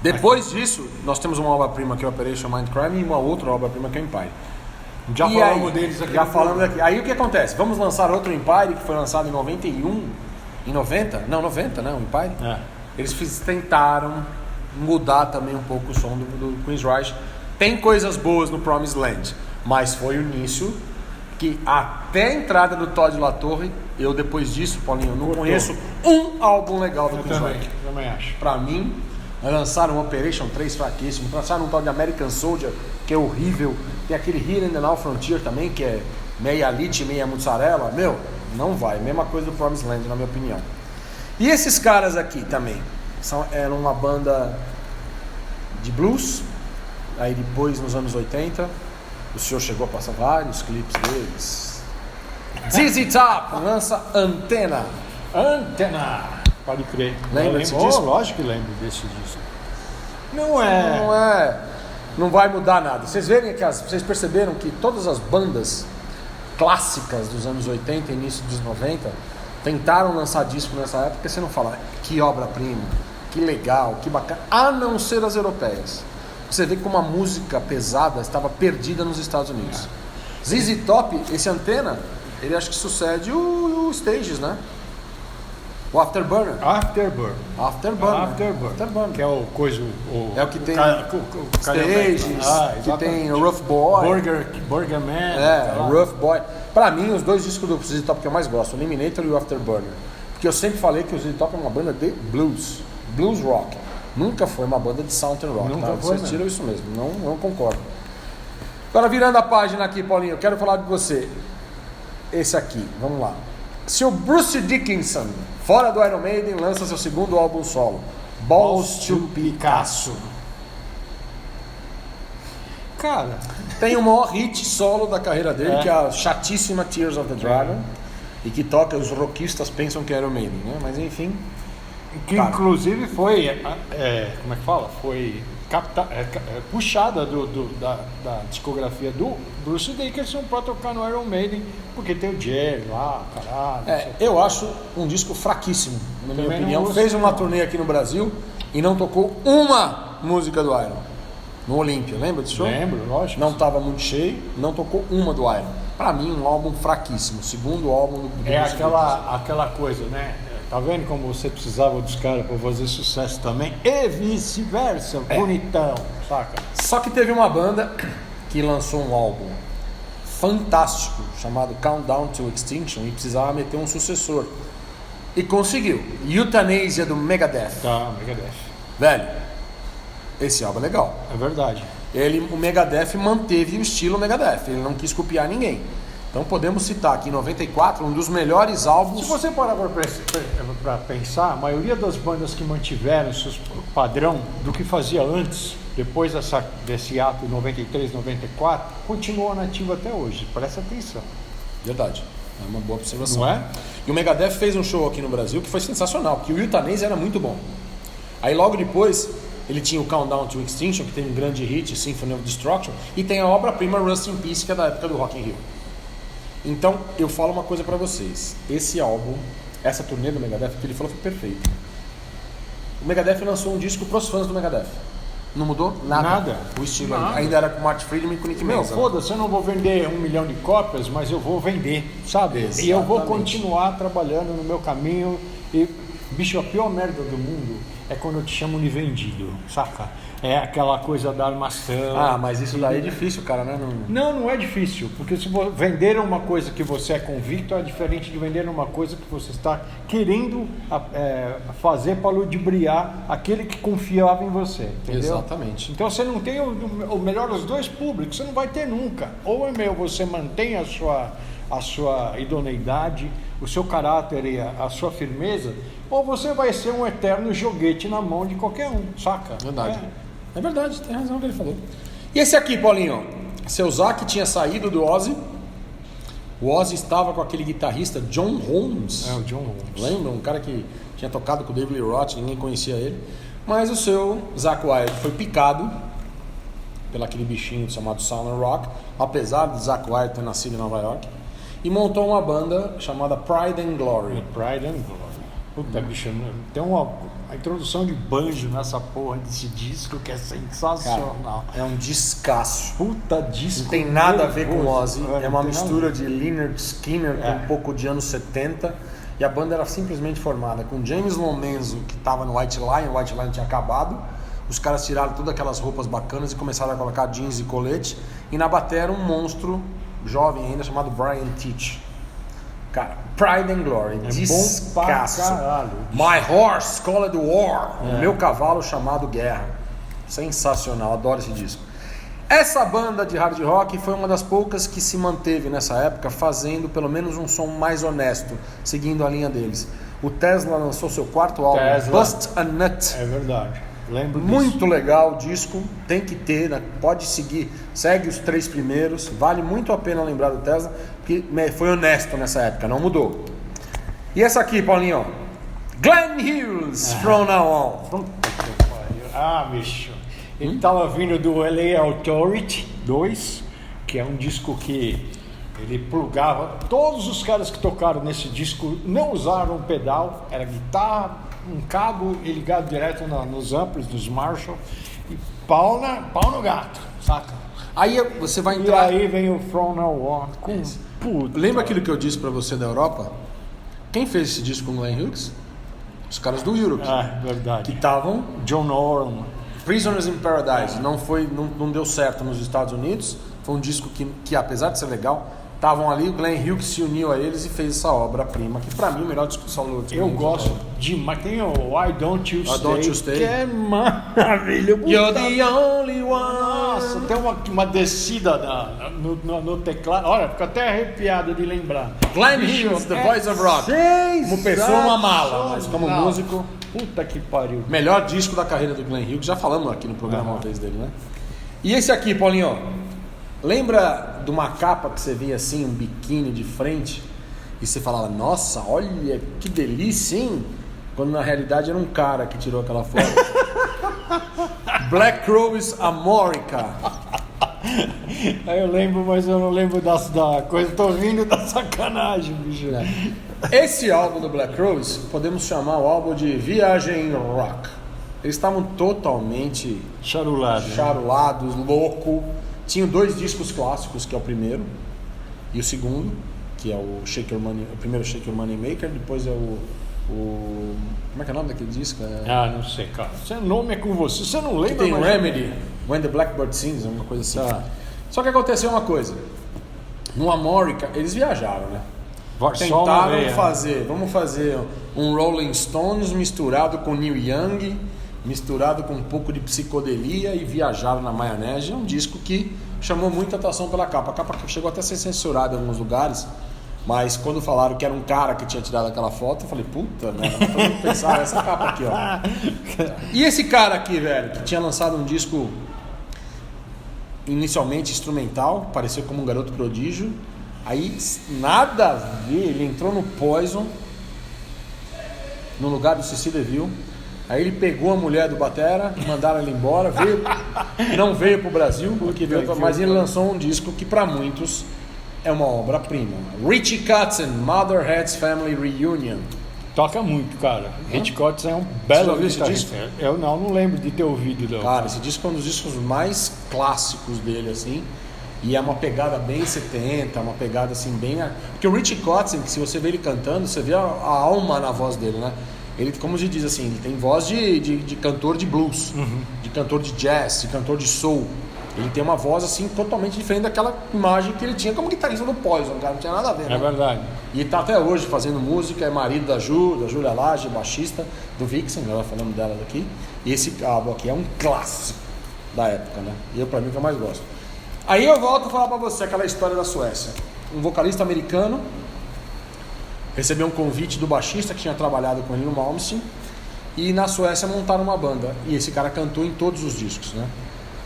Depois disso, nós temos uma obra-prima que é o Operation Mindcrime e uma outra obra-prima que é o Empire. Já falamos deles aqui. Já falamos aqui. Aí o que acontece? Vamos lançar outro Empire que foi lançado em 91, em 90? Não, 90, né? O Empire. Eles tentaram mudar também um pouco o som do Queensryche. Tem coisas boas no Promised Land, mas foi o início que até a entrada do Todd La Torre, eu depois disso, Paulinho, eu não conheço um álbum legal do Queensryche. Também acho. Pra mim, lançaram Operation 3 fraquíssimo, lançaram um tal de American Soldier, que é horrível, tem aquele Here in the Now Frontier também, que é meia elite, meia mussarela, não vai, mesma coisa do Promised Land, na minha opinião. E esses caras aqui também, eram uma banda de blues, aí depois nos anos 80, o senhor chegou a passar vários clipes deles. ZZ Top lança Antena. Pode crer. Lembra desse disco? Lógico que lembro desse disco. Não vai mudar nada. Vocês perceberam que todas as bandas clássicas dos anos 80 e início dos 90 tentaram lançar disco nessa época, você não fala que obra-prima, que legal, que bacana, a não ser as europeias. Você vê como a música pesada estava perdida nos Estados Unidos. ZZ Top, esse Antena, ele acho que sucede o Stages, né? O Afterburner. Afterburner. Que é o coisa. É o que tem Stages, que tem o Rough Boy. Burger Man. O Rough Boy. Pra mim, os dois discos do ZZ Top que eu mais gosto, o Eliminator e o Afterburner. Porque eu sempre falei que o ZZ Top é uma banda de blues rock. Nunca foi uma banda de Southern Rock. Nunca tá? foi, vocês tiram isso mesmo, não concordo. Agora, virando a página aqui, Paulinho, eu quero falar de você. Esse aqui, vamos lá. Seu Bruce Dickinson, fora do Iron Maiden, lança seu segundo álbum solo, Balls to Picasso. Cara, tem o maior hit solo da carreira dele, que é a chatíssima Tears of the Dragon, e que toca, os rockistas pensam que é Iron Maiden, né? Mas enfim. Que Cara, inclusive foi, como é que fala? Foi puxada da discografia do Bruce Dickinson para tocar no Iron Maiden, porque tem o Jerry lá, caralho. eu acho um disco fraquíssimo, na minha Também opinião. não Fez uma gosto, turnê aqui no Brasil e não tocou uma música do Iron. No Olímpia, lembra desse show? Lembro, lógico. Não estava muito cheio, não tocou uma do Iron. Pra mim, um álbum fraquíssimo. Segundo álbum do É Bruce Dickinson. aquela coisa, né? Tá vendo como você precisava dos caras para fazer sucesso também? E vice-versa, bonitão, saca? Só que teve uma banda que lançou um álbum fantástico chamado Countdown to Extinction e precisava meter um sucessor. E conseguiu. Euthanasia do Megadeth. Tá, Megadeth. Velho, esse álbum é legal. É verdade. O Megadeth manteve o estilo Megadeth. Ele não quis copiar ninguém. Então podemos citar aqui em 94 um dos melhores álbuns. Se você parar para pensar, a maioria das bandas que mantiveram seu padrão do que fazia antes, depois desse ato 93, 94, continua nativa até hoje. Presta atenção. Verdade. É uma boa observação. Não é? E o Megadeth fez um show aqui no Brasil que foi sensacional, porque o Euthanasia era muito bom. Aí logo depois ele tinha o Countdown to Extinction, que tem um grande hit, Symphony of Destruction, e tem a obra-prima Rust in Peace, que é da época do Rock in Rio. Então, eu falo uma coisa pra vocês. Esse álbum, essa turnê do Megadeth, que ele falou foi perfeito. O Megadeth lançou um disco pros fãs do Megadeth. Não mudou nada. O estilo Nada. ainda era com o Martin Friedman e com o Nick Meu, Menza. foda-se, eu não vou vender 1 milhão de cópias, mas eu vou vender, sabe? Exatamente. E eu vou continuar trabalhando no meu caminho. E, bicho, a pior merda do mundo é quando eu te chamo de vendido, saca? É aquela coisa da armação. Ah, mas isso daí é difícil, cara, né? Não é difícil, porque se vender uma coisa que você é convicto é diferente de vender uma coisa que você está querendo fazer para ludibriar aquele que confiava em você, entendeu? Exatamente. Então você não tem o melhor dos dois públicos, você não vai ter nunca. Ou você mantém a sua idoneidade, o seu caráter e a sua firmeza, ou você vai ser um eterno joguete na mão de qualquer um, saca? Verdade. É verdade, tem razão o que ele falou. E esse aqui, Paulinho? Seu Zac tinha saído do Ozzy. O Ozzy estava com aquele guitarrista John Holmes. O John Holmes. Lembra? Um cara que tinha tocado com o David Lee Roth, ninguém conhecia ele. Mas o seu Zakk Wylde foi picado pelo aquele bichinho chamado Southern Rock, apesar de Zakk Wylde ter nascido em Nova York, e montou uma banda chamada Pride and Glory. Pride and Glory. Puta, bicho, tem a introdução de banjo nessa porra desse disco que é sensacional. Cara, é um descasso. Puta disco. Não tem nada a ver com o Ozzy. Não É uma tem mistura de Lynyrd Skynyrd com um pouco de anos 70. E a banda era simplesmente formada com James Lomenzo, que estava no White Lion. O White Lion tinha acabado. Os caras tiraram todas aquelas roupas bacanas e começaram a colocar jeans e colete. E na bateria um monstro jovem ainda chamado Brian Teach. Cara, Pride and Glory, descasso. Bom pra caralho. My Horse Called War, o meu cavalo chamado Guerra. Sensacional, adoro esse disco. Essa banda de hard rock foi uma das poucas que se manteve nessa época fazendo pelo menos um som mais honesto, seguindo a linha deles. O Tesla lançou seu quarto álbum, Bust a Nut. É verdade. Lembro disso. Muito legal o disco, tem que ter, né? Pode seguir, segue os 3 primeiros, vale muito a pena lembrar do Tesla, porque foi honesto nessa época, não mudou. E essa aqui, Paulinho, Glenn Hughes, From Now On. Bicho, ele tava vindo do LA Authority 2, que é um disco que ele plugava, todos os caras que tocaram nesse disco não usaram pedal, era guitarra, um cabo e ligado direto nos amplos, dos Marshall, e pau no gato, saca? Aí você vai entrar... E aí vem o From Now On com puta. Lembra aquilo que eu disse pra você da Europa? Quem fez esse disco com o Glenn Hughes? Os caras do Europe. Verdade. Que estavam... John Oram. Prisoners in Paradise. Não deu certo nos Estados Unidos. Foi um disco que apesar de ser legal, estavam ali, o Glenn Hughes se uniu a eles e fez essa obra-prima, que pra mim é o melhor disco do solo. Eu gosto demais. Tem o Why Don't You Stay, Que é maravilha. You're the only one. Nossa, tem uma descida no teclado. Olha, fico até arrepiado de lembrar. Glenn Hughes, The Voice of Rock. Como pessoa, uma mala, mas como músico... Puta que pariu. Melhor disco da carreira do Glenn Hughes, já falamos aqui no programa uma vez dele, né? E esse aqui, Paulinho, lembra de uma capa que você via assim, um biquíni de frente, e você falava, nossa, olha que delícia, hein? quando na realidade era um cara que tirou aquela foto. Black Crowes Amorica. Aí eu lembro, mas eu não lembro da coisa. Tô rindo da sacanagem, bicho. Esse álbum do Black Crowes, podemos chamar o álbum de Viagem Rock. Eles estavam totalmente charulados, louco. Tinham 2 discos clássicos, que é o primeiro e o segundo, que é o Shake Your Money, o primeiro Shake Your Money Maker, depois é o como é que é o nome daquele disco? Não sei, cara. Seu nome é com você. Você não lembra? Tem Remedy, When the Blackbird Sings, uma coisa assim. Só que aconteceu uma coisa. No Amorica, eles viajaram, né? Tentaram fazer, vamos fazer um Rolling Stones misturado com Neil Young, misturado com um pouco de psicodelia, e viajaram na maionese. É um disco que chamou muita atenção pela capa. A capa chegou até a ser censurada em alguns lugares, mas quando falaram que era um cara que tinha tirado aquela foto, eu falei, puta, né? Todo mundo pensava essa capa aqui, ó. E esse cara aqui, velho, que tinha lançado um disco inicialmente instrumental, parecia como um garoto prodígio. Aí, nada a ver, ele entrou no Poison, no lugar do Ceci DeVille. Aí ele pegou a mulher do batera, mandaram ele embora, não veio pro Brasil, mas ele lançou um disco que para muitos é uma obra-prima. Richie Kotzen, Motherhead's Family Reunion. Toca muito, cara. Richie Kotzen é um belo guitarrista. Eu não lembro de ter ouvido. Não. Cara, esse disco é um dos discos mais clássicos dele, assim. E é uma pegada bem 70, uma pegada assim bem... Porque o Richie Kotzen, se você vê ele cantando, você vê a alma na voz dele, né? Ele, como se diz assim, ele tem voz de cantor de blues, de cantor de jazz, de cantor de soul. Ele tem uma voz assim totalmente diferente daquela imagem que ele tinha como guitarrista do Poison, cara, não tinha nada a ver, né? É verdade. E tá até hoje fazendo música, é marido da Júlia Lage, baixista do Vixen, nós falamos dela daqui. E esse álbum aqui é um clássico da época, né? E pra mim que eu mais gosto. Aí eu volto a falar pra você aquela história da Suécia. Um vocalista americano recebeu um convite do baixista que tinha trabalhado com ele no Malmsteen, e na Suécia montaram uma banda. E esse cara cantou em todos os discos, né?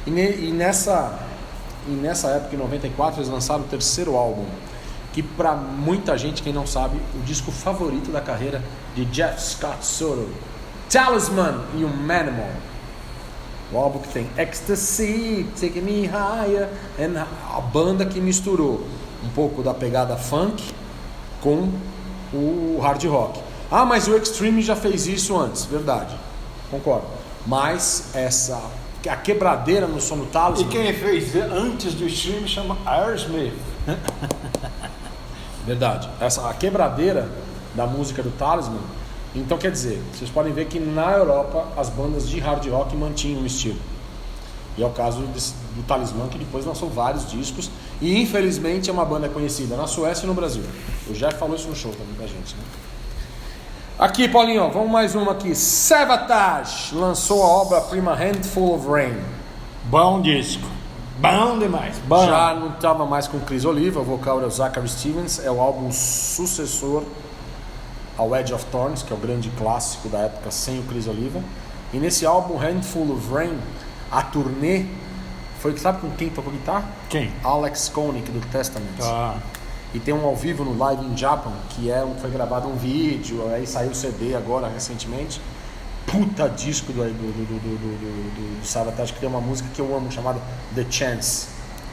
E nessa época, em 94, eles lançaram o terceiro álbum, que pra muita gente, quem não sabe, o disco favorito da carreira de Jeff Scott Soto, Talisman e o Manimal. O álbum que tem Ecstasy, Take Me Higher, a banda que misturou um pouco da pegada funk com o hard rock. Ah, mas o Extreme já fez isso antes, verdade, concordo. Mas a quebradeira no som do Talisman... E quem fez antes do Extreme chama Aerosmith. Verdade. A quebradeira da música do Talisman. Então, quer dizer, vocês podem ver que na Europa as bandas de hard rock mantinham o estilo. E é o caso do Talisman, que depois lançou vários discos. E infelizmente é uma banda conhecida na Suécia e no Brasil. O Jeff falou isso no show também pra gente, né? Aqui, Paulinho, vamos mais uma aqui. Savatage lançou a obra-prima Handful of Rain. Bom disco. Bom demais. Bom. Já não estava mais com Chris Oliva, o vocal era o Zachary Stevens. É o álbum sucessor ao Edge of Thorns, que é o grande clássico da época sem o Chris Oliva. E nesse álbum Handful of Rain, a turnê foi, sabe com quem tocou guitarra? Quem? Alex Koenig, do Testament. E tem um ao vivo no Live in Japan, que foi gravado um vídeo, aí saiu o CD agora recentemente. Puta disco do Savatage, que tem uma música que eu amo, chamada The Chance.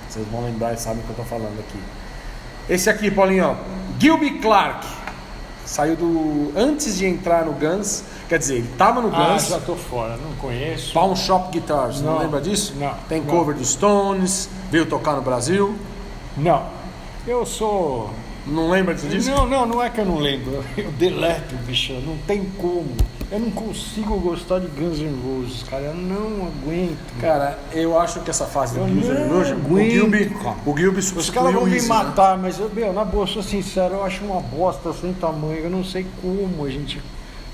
Vocês vão lembrar e sabem o que eu tô falando aqui. Esse aqui, Paulinho, ó, Gilby Clarke. Saiu antes de entrar no Guns. Quer dizer, ele tava no Guns. Já tô fora, não conheço. Pawn Shop Guitars, não lembra disso? Não. Tem cover dos Stones, veio tocar no Brasil. Não. Eu sou... Não lembra disso? Não é que eu não lembro. Eu deleto, bicho. Não tem como. Eu não consigo gostar de Guns N' Roses, cara. Eu não aguento. Cara, eu acho que essa fase do Guns N' Roses, o Gilby substituiu. Os caras vão me matar, né? Mas na boa, sou sincero, eu acho uma bosta sem tamanho. Eu não sei como a gente...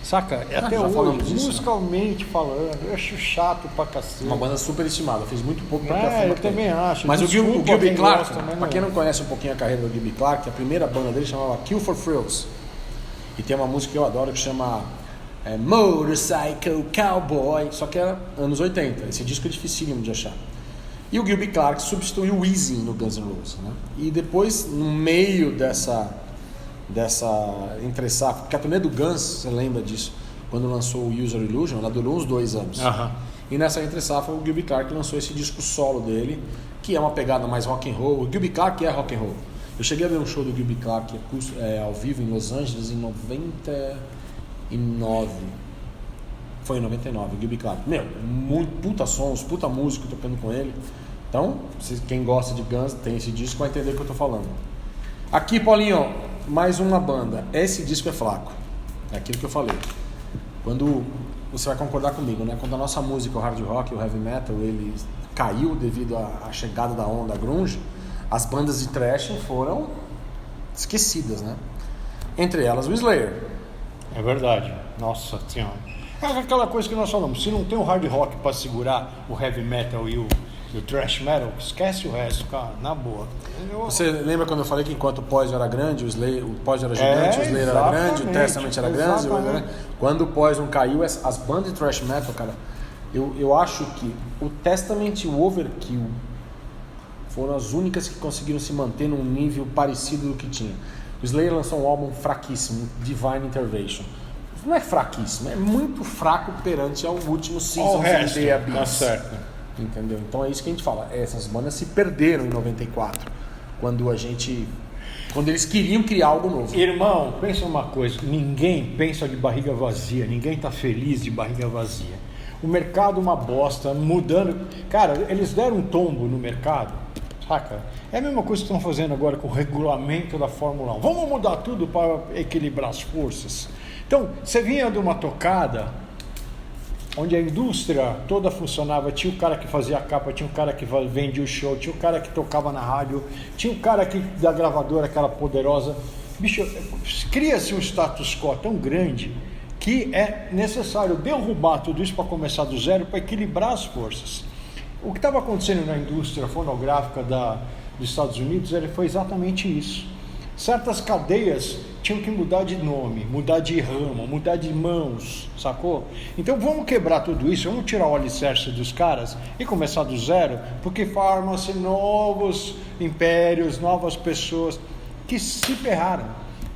Saca? Até hoje, musicalmente falando, eu acho chato pra cacete. Uma banda super estimada, fez muito pouco pra cá. Eu também acho. Mas o Gilby Clarke, pra quem não conhece um pouquinho a carreira do Gilby Clarke, a primeira banda dele chamava Kill for Thrills. E tem uma música que eu adoro que chama Motorcycle Cowboy, só que era anos 80. Esse disco é dificílimo de achar. E o Gilby Clarke substituiu o Easy no Guns N' Roses, né? E depois, no meio dessa entre safra, porque a turnê do Guns, você lembra disso, quando lançou o User Illusion, ela durou uns 2 anos. E nessa entre safra, o Gilby Clarke lançou esse disco solo dele, que é uma pegada mais rock and roll. O Gilby Clarke é rock and roll. Eu cheguei a ver um show do Gilby Clarke ao vivo em Los Angeles em 99. Foi em 99, o Gilby Clarke. Meu, muito puta sons, puta música tocando com ele. Então, quem gosta de Guns, tem esse disco, vai entender o que eu tô falando. Aqui, Paulinho, mais uma banda. Esse disco é fraco. É aquilo que eu falei. Quando você vai concordar comigo, né? Quando a nossa música, o hard rock, o heavy metal, ele caiu devido à chegada da onda grunge, as bandas de thrash foram esquecidas, né? Entre elas o Slayer. É verdade. Nossa senhora. É aquela coisa que nós falamos, se não tem o hard rock para segurar o heavy metal e o thrash metal, esquece o resto, cara, na boa. Você lembra quando eu falei que enquanto o Poison era grande, o Poison era gigante, o Slayer era grande, o Testament era grande, quando o Poison caiu, as bandas de thrash metal, cara, eu acho que o Testament e o Overkill foram as únicas que conseguiram se manter num nível parecido do que tinha. O Slayer lançou um álbum fraquíssimo, Divine Intervention. Não é fraquíssimo, é muito fraco perante ao último Seasons of the Abyss. Tá certo. Entendeu? Então é isso que a gente fala. Essas bandas se perderam em 94, quando eles queriam criar algo novo. Irmão, pensa uma coisa, ninguém pensa de barriga vazia, ninguém tá feliz de barriga vazia. O mercado uma bosta, mudando. Cara, eles deram um tombo no mercado, saca? É a mesma coisa que estão fazendo agora com o regulamento da Fórmula 1. Vamos mudar tudo para equilibrar as forças. Então, você vinha de uma tocada onde a indústria toda funcionava, tinha o cara que fazia a capa, tinha o cara que vendia o show, tinha o cara que tocava na rádio, tinha o cara que, da gravadora, aquela poderosa. Bicho, cria-se um status quo tão grande que é necessário derrubar tudo isso para começar do zero, para equilibrar as forças. O que estava acontecendo na indústria fonográfica dos Estados Unidos foi exatamente isso. Certas cadeias tinham que mudar de nome, mudar de ramo, mudar de mãos, sacou? Então vamos quebrar tudo isso, vamos tirar o alicerce dos caras e começar do zero, porque formam-se novos impérios, novas pessoas que se ferraram,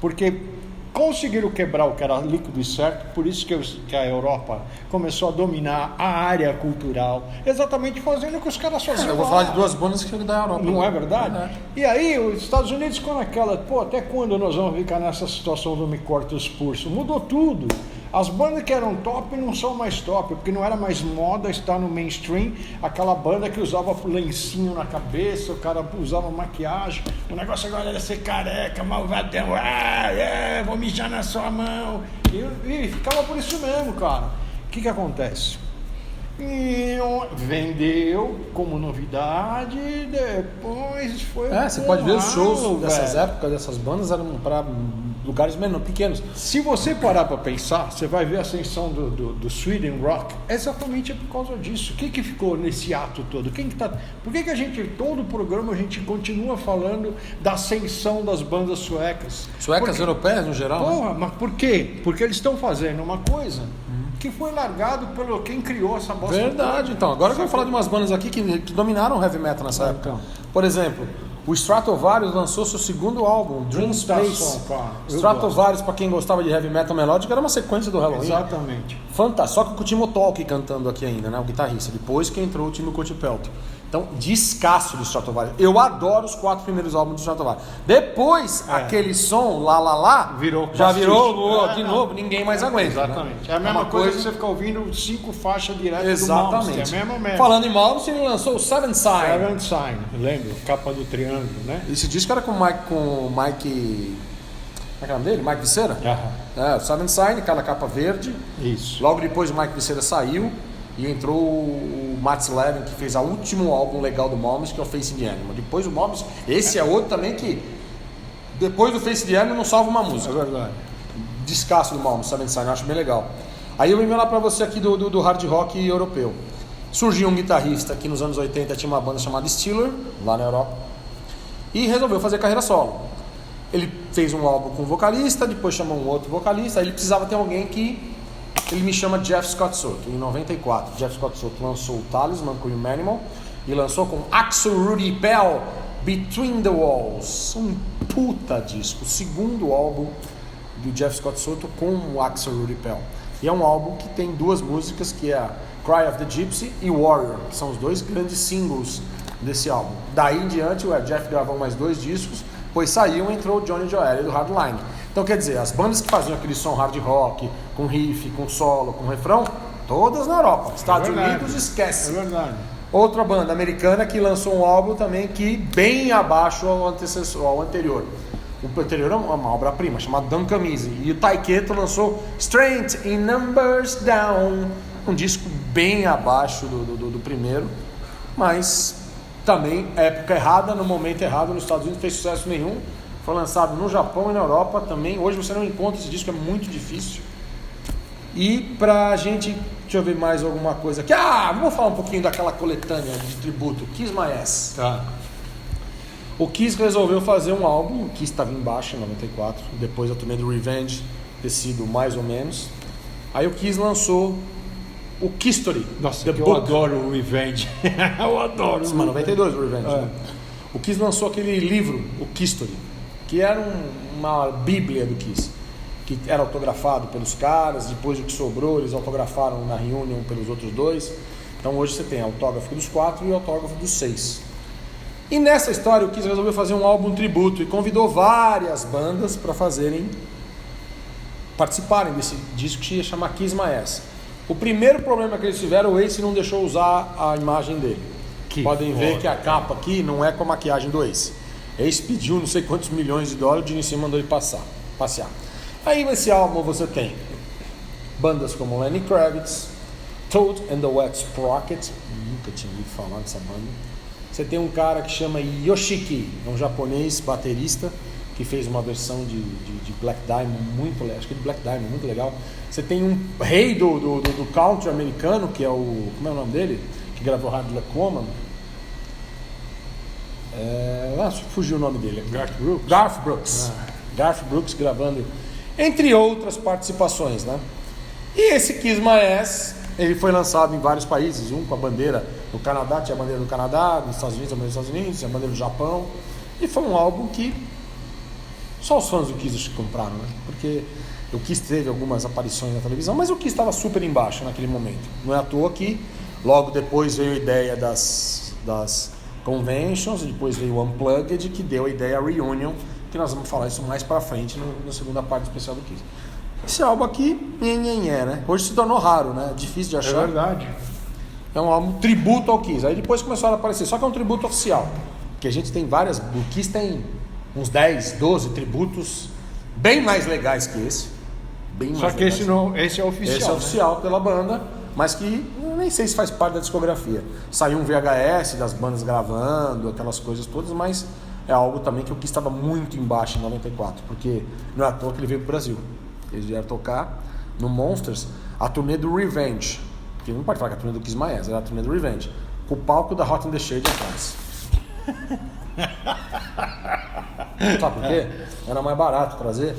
porque conseguiram quebrar o que era líquido e certo, por isso que a Europa começou a dominar a área cultural, exatamente fazendo o que os caras faziam. Eu vou falar de duas bandas que da Europa. Não é verdade? E aí os Estados Unidos ficou naquela, até quando nós vamos ficar nessa situação do me corta os pulsos? Mudou tudo. As bandas que eram top não são mais top, porque não era mais moda estar no mainstream, aquela banda que usava lencinho na cabeça, o cara usava maquiagem, o negócio agora era ser careca, malvadão, vou mijar na sua mão, e ficava por isso mesmo, cara. O que acontece? Vendeu como novidade, depois foi. Você pode ver os shows dessas épocas, dessas bandas eram para lugares pequenos. Se você parar para pensar, você vai ver a ascensão do Sweden Rock exatamente por causa disso. O que ficou nesse ato todo? Por que a gente, todo o programa, a gente continua falando da ascensão das bandas suecas? Europeias no geral? Porra, mas por quê? Porque eles estão fazendo uma coisa que foi largado pelo quem criou essa bosta. Verdade, então. Agora eu vou falar de umas bandas aqui que dominaram o heavy metal nessa época. Então. Por exemplo, o Stratovarius lançou seu segundo álbum, Dream Space. Stratovarius, para quem gostava de heavy metal melódico, era uma sequência do Halloween. Exatamente. Fantástico. Só que com o Timo Tolkki cantando aqui ainda, né? O guitarrista. Depois que entrou o Timo Kotipelto. Então, descasso do Stratovarius. Eu adoro os 4 primeiros álbuns do Stratovarius. Depois, aquele som, lá, já virou de novo, ninguém mais aguenta. Exatamente. Né? É a mesma coisa que você ficar ouvindo 5 faixas direto do Exatamente. É mesmo. Falando em Malmsteen, ele lançou o Seventh Sign. Seventh Sign, lembro? Capa do triângulo, né? Esse disco era com o Mike. Como é que é o nome dele? Mike Viscera? O Seventh Sign, aquela capa verde. Isso. Logo depois o Mike Viscera saiu e entrou o Mats Levin, que fez o último álbum legal do Malmsteen, que é o Face the Animal. Depois o Malmsteen, esse é outro também que depois do Face the Animal não salva uma música. É verdade. Descasso do Malmsteen, Seventh Sign, eu acho bem legal. Aí eu vou enviar pra você aqui do hard rock europeu. Surgiu um guitarrista que nos anos 80 tinha uma banda chamada Steeler, lá na Europa, e resolveu fazer carreira solo. Ele fez um álbum com um vocalista, depois chamou um outro vocalista, aí ele precisava ter alguém que... Ele me chama Jeff Scott Soto. Em 94, Jeff Scott Soto lançou o Talisman com o Humanimal e lançou com Axel Rudy Pell, Between the Walls. Um puta disco. O segundo álbum do Jeff Scott Soto com o Axel Rudy Pell. E é um álbum que tem duas músicas, que é a Cry of the Gypsy e Warrior, que são os dois grandes singles desse álbum. Daí em diante o Ed Jeff gravou mais 2 discos, depois saiu e entrou o Johnny Joel do Hardline. Então quer dizer, as bandas que faziam aquele som hard rock, com riff, com solo, com refrão, todas na Europa. Estados Unidos, esquece. É verdade. Outra banda americana que lançou um álbum também que bem abaixo ao anterior. O anterior é uma obra-prima, chamada Duncan Easy. E o Taiketo lançou Strength in Numbers Down, um disco bem abaixo do primeiro, mas também época errada, no momento errado. Nos Estados Unidos não fez sucesso nenhum. Foi lançado no Japão e na Europa também. Hoje você não encontra esse disco, é muito difícil. E pra gente, deixa eu ver mais alguma coisa aqui. Vamos falar um pouquinho daquela coletânea de tributo, Kiss My Ass. Tá. O Kiss resolveu fazer um álbum, o Kiss estava em baixa em 94, depois da turnê do Revenge ter sido mais ou menos. Aí o Kiss lançou o Kisstory. Nossa, eu adoro o Revenge. Eu adoro. Mas 92 o Revenge. Né? O Kiss lançou aquele livro, o Kisstory, que era uma bíblia do Kiss, que era autografado pelos caras. Depois o que sobrou eles autografaram na Reunion pelos outros 2. Então hoje você tem autógrafo dos 4 e autógrafo dos 6. E nessa história o Kiss resolveu fazer um álbum tributo e convidou várias bandas para participarem desse disco que ia chamar Kiss My Ass. O primeiro problema que eles tiveram, o Ace não deixou usar a imagem dele. Podem ver que a capa aqui não é com a maquiagem do Ace. Ace pediu não sei quantos milhões de dólares, o Gene Simmons mandou ele passear. Aí nesse álbum você tem bandas como Lenny Kravitz, Toad and the Wet Sprocket, nunca tinha ouvido falar dessa banda. Você tem um cara que chama Yoshiki, é um japonês baterista que fez uma versão de Black Diamond muito legal, acho que é de Black Diamond, muito legal. Você tem um rei do country americano, que é o... como é o nome dele? Que gravou Hard Luck Woman. Fugiu o nome dele. Garth Brooks. Garth Brooks gravando, entre outras participações, né? E esse Kiss My Ass, ele foi lançado em vários países, um com a bandeira do Canadá, tinha a bandeira do Canadá, nos Estados Unidos, a bandeira dos Estados Unidos, tinha a bandeira do Japão, e foi um álbum que só os fãs do Kiss acho que compraram, né? Porque o Kiss teve algumas aparições na televisão, mas o Kiss estava super embaixo naquele momento. Não é à toa que logo depois veio a ideia das conventions, depois veio o Unplugged, que deu a ideia a Reunion, que nós vamos falar isso mais pra frente na segunda parte especial do Kiss. Esse álbum aqui, né? Hoje se tornou raro, né? Difícil de achar. É verdade. É um álbum tributo ao Kiss. Aí depois começaram a aparecer, só que é um tributo oficial. Que a gente tem várias. O Kiss tem uns 10, 12 tributos bem mais legais que esse. Só que esse é oficial. Esse é oficial pela banda, mas que nem sei se faz parte da discografia. Saiu um VHS das bandas gravando, aquelas coisas todas, mas é algo também que o Kiss estava muito embaixo em 94, porque não é à toa que ele veio pro Brasil. Eles vieram tocar no Monsters a turnê do Revenge, que não pode falar que a turnê do Kiss My Ass, era a turnê do Revenge, com o palco da Hot in the Shade atrás. Sabe por quê? Era mais barato trazer,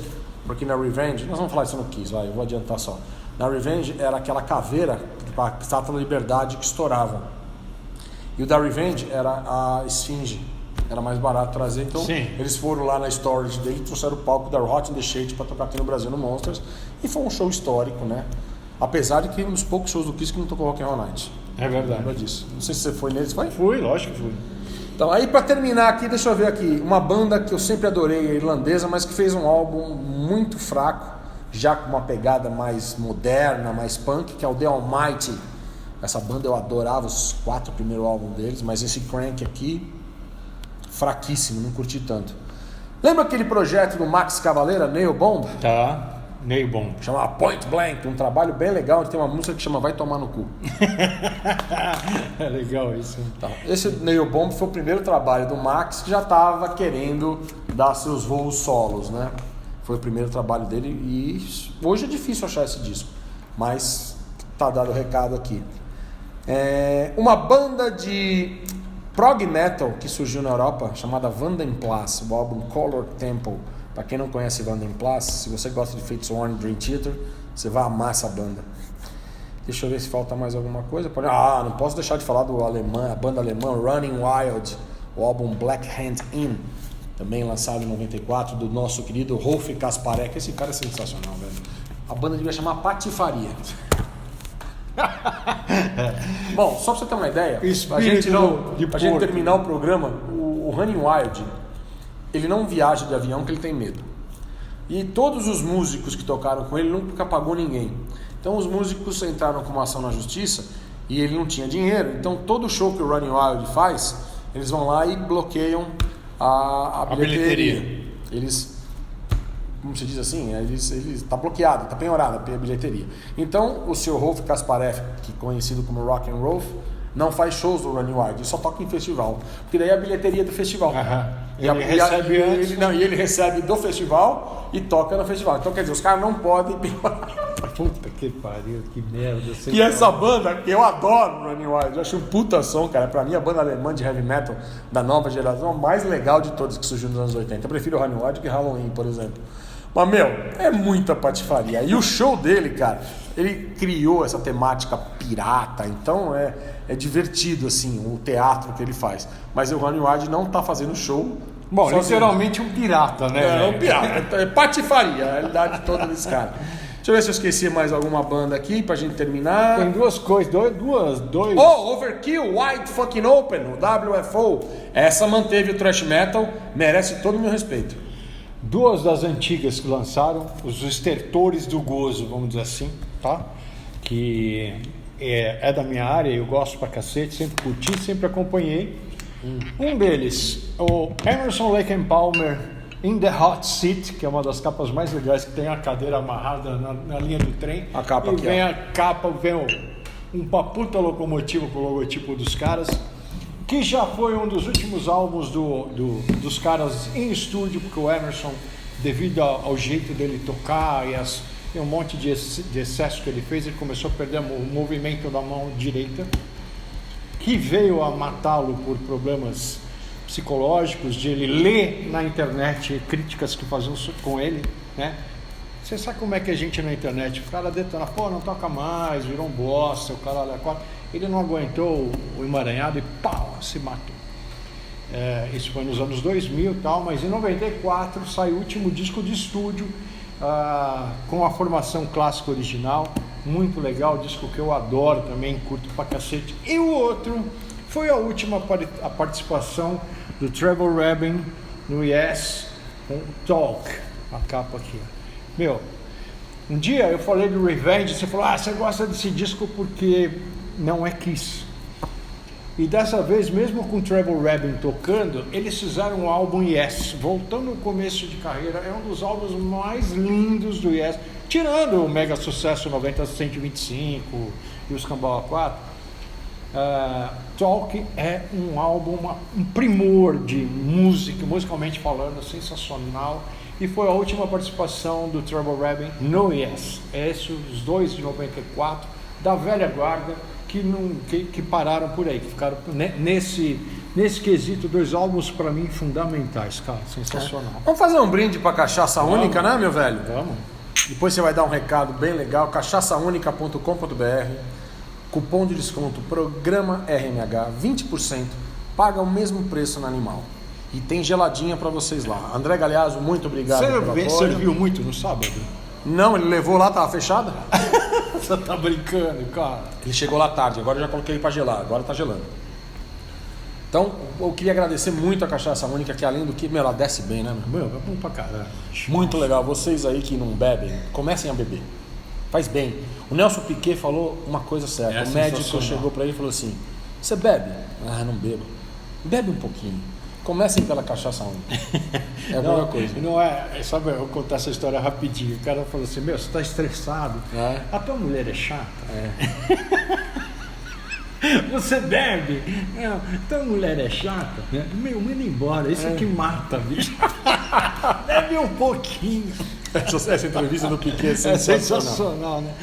porque na Revenge, nós vamos falar isso no Kiss, eu vou adiantar só. Na Revenge era aquela caveira com a Estátua da Liberdade que estourava. E o da Revenge era a Esfinge. Era mais barato trazer, então eles foram lá na storage dele e trouxeram o palco da Hot in the Shade para tocar aqui no Brasil no Monsters. E foi um show histórico, né? Apesar de que um dos poucos shows do Kiss que não tocou Rock and Roll Night. É verdade. Lembra disso? Não sei se você foi neles, foi? Fui, lógico que fui. Então, aí para terminar aqui, deixa eu ver aqui. Uma banda que eu sempre adorei, a irlandesa, mas que fez um álbum muito fraco, já com uma pegada mais moderna, mais punk, que é o The Almighty. Essa banda eu adorava os 4 primeiros álbuns deles, mas esse Crank aqui, fraquíssimo, não curti tanto. Lembra aquele projeto do Max Cavalera, Nail Bomb? Tá, Nail Bomb. Chama Point Blank, um trabalho bem legal, onde tem uma música que chama Vai Tomar no Cu. É legal isso. Então, esse Nail Bomb foi o primeiro trabalho do Max, que já estava querendo dar seus voos solos, né? Foi o primeiro trabalho dele e hoje é difícil achar esse disco, mas tá dado o recado aqui. Uma banda de prog metal que surgiu na Europa, chamada Vandenplas, o álbum Color Temple. Para quem não conhece Vandenplas, se você gosta de Fates Warning Dream Theater, você vai amar essa banda. Deixa eu ver se falta mais alguma coisa. Não posso deixar de falar a banda alemã Running Wild, o álbum Black Hand In, também lançado em 94, do nosso querido Rolf Kasparek. Esse cara é sensacional, velho. A banda devia chamar Patifaria. Bom, só pra você ter uma ideia, a gente terminar o programa, o Running Wild, ele não viaja de avião porque ele tem medo. E todos os músicos que tocaram com ele nunca pagou ninguém. Então os músicos entraram com uma ação na justiça e ele não tinha dinheiro. Então todo show que o Running Wild faz, eles vão lá e bloqueiam a bilheteria. Eles, como se diz assim, eles tá bloqueado, tá penhorado a bilheteria. Então o Sr. Rolf Kasparev, que é conhecido como Rock and Rolf, não faz shows do Running Wild, ele só toca em festival. Porque daí é a bilheteria do festival. Ele recebe do festival e toca no festival. Então quer dizer, os caras não podem. Puta que pariu, que merda. E essa banda, que eu adoro o Running Wild, eu acho um puta som, cara. Pra mim, a banda alemã de heavy metal da nova geração, a mais legal de todas que surgiu nos anos 80. Eu prefiro o Running Wild que Halloween, por exemplo. Mas, meu, é muita patifaria. E o show dele, cara, ele criou essa temática pirata, então é divertido, assim, o teatro que ele faz. Mas o Running Wild não tá fazendo show. Bom, literalmente um pirata, né? É um pirata, é patifaria, a realidade toda desse cara. Deixa eu ver se eu esqueci mais alguma banda aqui pra gente terminar. Tem duas coisas, dois. Oh, Overkill, Wide Fucking Open, o WFO. Essa manteve o thrash metal, merece todo o meu respeito. Duas das antigas que lançaram, os estertores do gozo, vamos dizer assim, tá? Que é da minha área, eu gosto pra cacete, sempre curti, sempre acompanhei. Um deles, o Emerson Lake and Palmer In the Hot Seat, que é uma das capas mais legais, que tem a cadeira amarrada na linha do trem. A capa e aqui, vem a capa, vem uma puta locomotiva com o logotipo dos caras, que já foi um dos últimos álbuns dos caras em estúdio, porque o Emerson, devido ao jeito dele tocar e um monte de excesso que ele fez, ele começou a perder o movimento da mão direita, que veio a matá-lo por problemas psicológicos, de ele ler na internet críticas que faziam com ele, né? Você sabe como é que a gente na internet, o cara detona, pô, não toca mais, virou um bosta, o cara olha quatro. Ele não aguentou o emaranhado e pau, se matou. Isso foi nos anos 2000 e tal, mas em 94 saiu o último disco de estúdio com a formação clássica original, muito legal, disco que eu adoro também, curto pra cacete. E o outro foi a última a participação do Trevor Rabin no Yes, com Talk, a capa aqui. Meu, um dia eu falei do Revenge, você falou, você gosta desse disco porque não é Kiss. E dessa vez, mesmo com o Trevor Rabin tocando, eles fizeram um álbum Yes, voltando ao começo de carreira, é um dos álbuns mais lindos do Yes, tirando o mega sucesso 90-125 e os Cambau A4. Talk é um álbum, um primor de música, musicalmente falando, sensacional. E foi a última participação do Trevor Rabin no Yes. Os dois de 94, da velha guarda, que pararam por aí, que ficaram nesse quesito, dois álbuns para mim fundamentais, cara, sensacional. Vamos fazer um brinde para Cachaça Única, né, meu velho? Vamos. Depois você vai dar um recado bem legal, cachaçaúnica.com.br, cupom de desconto, programa RMH, 20%, paga o mesmo preço no animal. E tem geladinha para vocês lá. André Galeazzo, muito obrigado pelo apoio. Serviu muito no sábado? Não, ele levou lá, tava fechada. Você tá brincando, cara. Ele chegou lá tarde, agora eu já coloquei ele para gelar, agora tá gelando. Então, eu queria agradecer muito a Cachaça Única, que além do que, ela desce bem, né? Meu, é bom pra caralho. Muito legal. Vocês aí que não bebem, comecem a beber. Faz bem. O Nelson Piquet falou uma coisa certa. O médico chegou para ele e falou assim, você bebe? Ah, não bebo. Bebe um pouquinho. Comecem pela Cachaça Única. É a melhor coisa. Não sabe, eu vou contar essa história rapidinho. O cara falou assim, você tá estressado. A tua mulher é chata? Você bebe? Tua mulher é chata? Meu, manda embora, isso que mata, bicho. Bebe um pouquinho. Essa entrevista do Piquet é sensacional, né?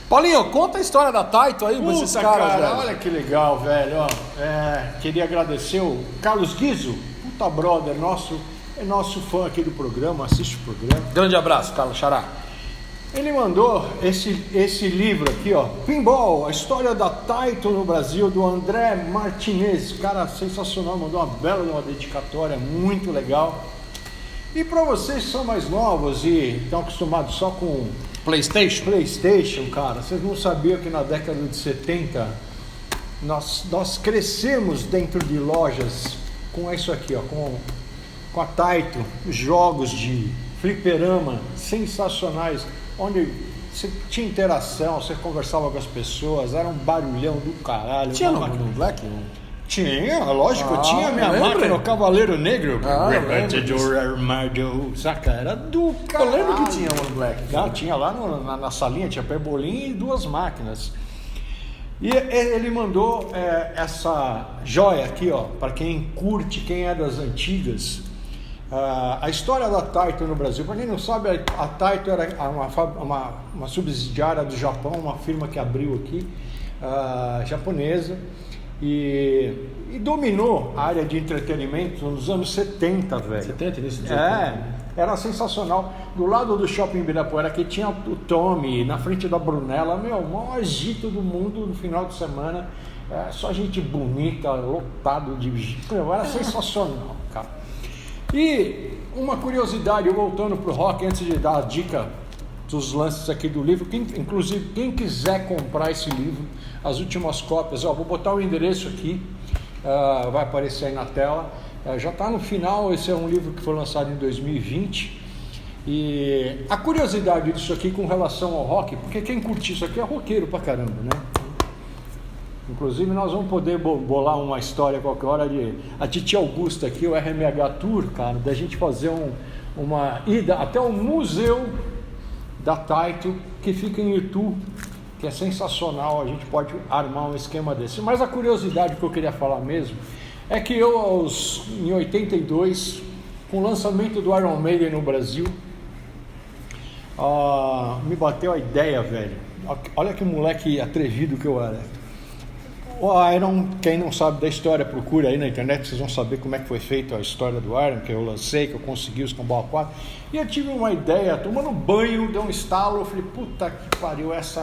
Paulinho, conta a história da Taito aí, esses caras, cara, velho. Olha que legal, velho. Queria agradecer o Carlos Guizzo, puta brother, nosso fã aqui do programa, assiste o programa. Grande abraço, Carlos Xará. Ele mandou esse livro aqui, ó, Pinball, a história da Taito no Brasil, do André Martinez. Cara sensacional, mandou uma dedicatória muito legal. E para vocês que são mais novos e estão acostumados só com PlayStation, cara. Vocês não sabiam que na década de 70 nós crescemos dentro de lojas com isso aqui, ó, com a Taito, jogos de fliperama sensacionais, onde você tinha interação, você conversava com as pessoas, era um barulhão do caralho. Tinha no Black? Tinha, lógico, tinha a minha máquina, o Cavaleiro Negro. Saca, era do caralho. Eu lembro que tinha no Black. Tinha lá na salinha, tinha Perbolim e 2 máquinas. E ele mandou essa joia aqui, ó, para quem curte, quem é das antigas. A história da Taito no Brasil. Para quem não sabe, a Taito era uma subsidiária do Japão, uma firma que abriu aqui, japonesa, e dominou a área de entretenimento nos anos 70, velho. 70, início de 80. Era sensacional. Do lado do Shopping Ibirapuera, que tinha o Tommy, na frente da Brunella, o maior agito do mundo no final de semana. Só gente bonita, lotado de... era sensacional, cara. E uma curiosidade, voltando pro rock, antes de dar a dica dos lances aqui do livro, inclusive quem quiser comprar esse livro, as últimas cópias, vou botar o endereço aqui, vai aparecer aí na tela. Já está no final. Esse é um livro que foi lançado em 2020. E a curiosidade disso aqui com relação ao rock, porque quem curte isso aqui é roqueiro pra caramba, né? Inclusive nós vamos poder bolar uma história qualquer hora de a Titi Augusta aqui, o RMH Tour, cara, da gente fazer uma ida até o museu da Taito, que fica em Itu, que é sensacional. A gente pode armar um esquema desse. Mas a curiosidade que eu queria falar mesmo é que eu, em 82, com o lançamento do Iron Maiden no Brasil, me bateu a ideia, velho. Olha que moleque atrevido que eu era. O Iron, quem não sabe da história, procura aí na internet, vocês vão saber como é que foi feita a história do Iron, que eu lancei, que eu consegui os Cambau 4. E eu tive uma ideia, tomando banho, deu um estalo, eu falei, puta que pariu, essa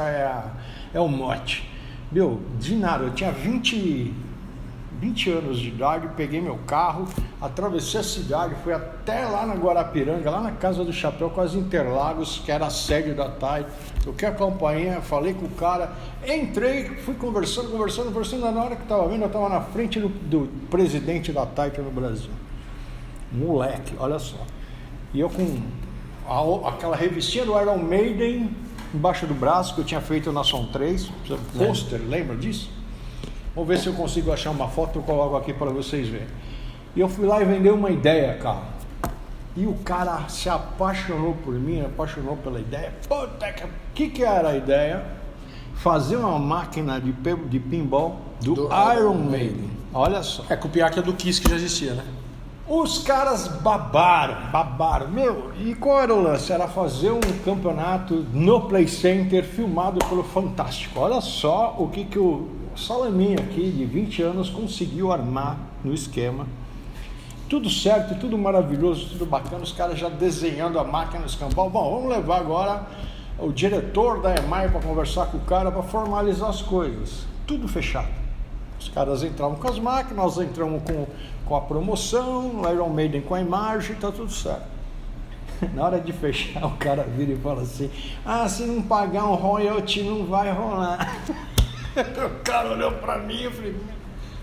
é o mote. Meu, de nada, eu tinha 20 anos de idade, peguei meu carro, atravessei a cidade, fui até lá na Guarapiranga, lá na Casa do Chapéu, com as Interlagos, que era a sede da Taito. Toquei a campainha, falei com o cara, entrei, fui conversando, na hora que estava vendo, eu estava na frente do presidente da Taito no Brasil. Moleque, olha só. E eu com aquela revistinha do Iron Maiden embaixo do braço, que eu tinha feito na Som 3, pôster, lembra disso? Vamos ver se eu consigo achar uma foto, eu coloco aqui para vocês verem. E eu fui lá e vendei uma ideia, cara. E o cara se apaixonou por mim, apaixonou pela ideia. Puta, que era a ideia? Fazer uma máquina de pinball do Iron Maiden. Olha só. Copiar que é do Kiss, que já existia, né? Os caras babaram. Meu, e qual era o lance? Era fazer um campeonato no Play Center, filmado pelo Fantástico. Olha só o que o Salaminha aqui, de 20 anos, conseguiu armar no esquema. Tudo certo, tudo maravilhoso, tudo bacana, os caras já desenhando a máquina no escambau. Bom, vamos levar agora o diretor da EMAI para conversar com o cara, para formalizar as coisas. Tudo fechado. Os caras entravam com as máquinas, nós entramos com a promoção, o Iron Maiden com a imagem, tá tudo certo. Na hora de fechar, o cara vira e fala assim: se não pagar um royalty não vai rolar. O cara olhou pra mim e eu falei,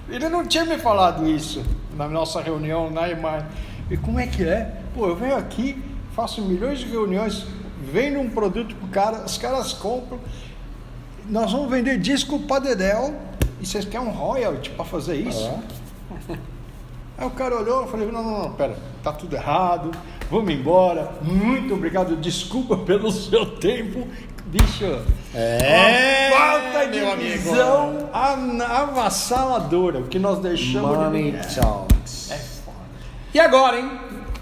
ele não tinha me falado isso na nossa reunião na EMAI. E como é que é? Pô, eu venho aqui, faço milhões de reuniões, vendo um produto pro cara, os caras compram, nós vamos vender disco pra Dedéu, e vocês querem um royalty pra fazer isso? Aí o cara olhou, eu falei, não, pera, tá tudo errado, vamos embora, muito obrigado, desculpa pelo seu tempo. Bicho, falta de visão avassaladora, o que nós deixamos Money de Talks. foda. E agora, hein?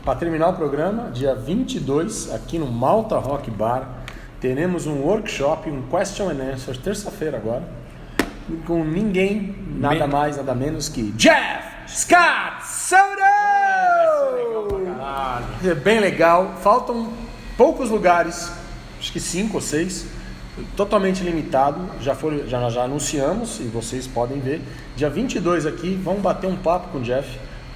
Para terminar o programa, dia 22, aqui no Malta Rock Bar, teremos um workshop, um question and answer, terça-feira agora, com ninguém, nada mais, nada menos que Jeff Scott Soto! É bem legal, faltam poucos lugares, acho que 5 ou 6, totalmente limitado, já anunciamos e vocês podem ver. Dia 22 aqui, vamos bater um papo com o Jeff,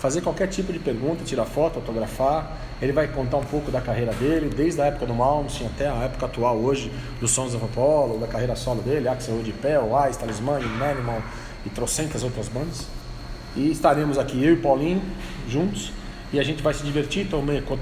fazer qualquer tipo de pergunta, tirar foto, autografar. Ele vai contar um pouco da carreira dele, desde a época do Malmsteen até a época atual hoje, do Sons of Apollo, da carreira solo dele, Axel Rudi Pell, Ice, Talisman, Manimal e trocentas outras bandas. E estaremos aqui, eu e Paulinho, juntos, e a gente vai se divertir,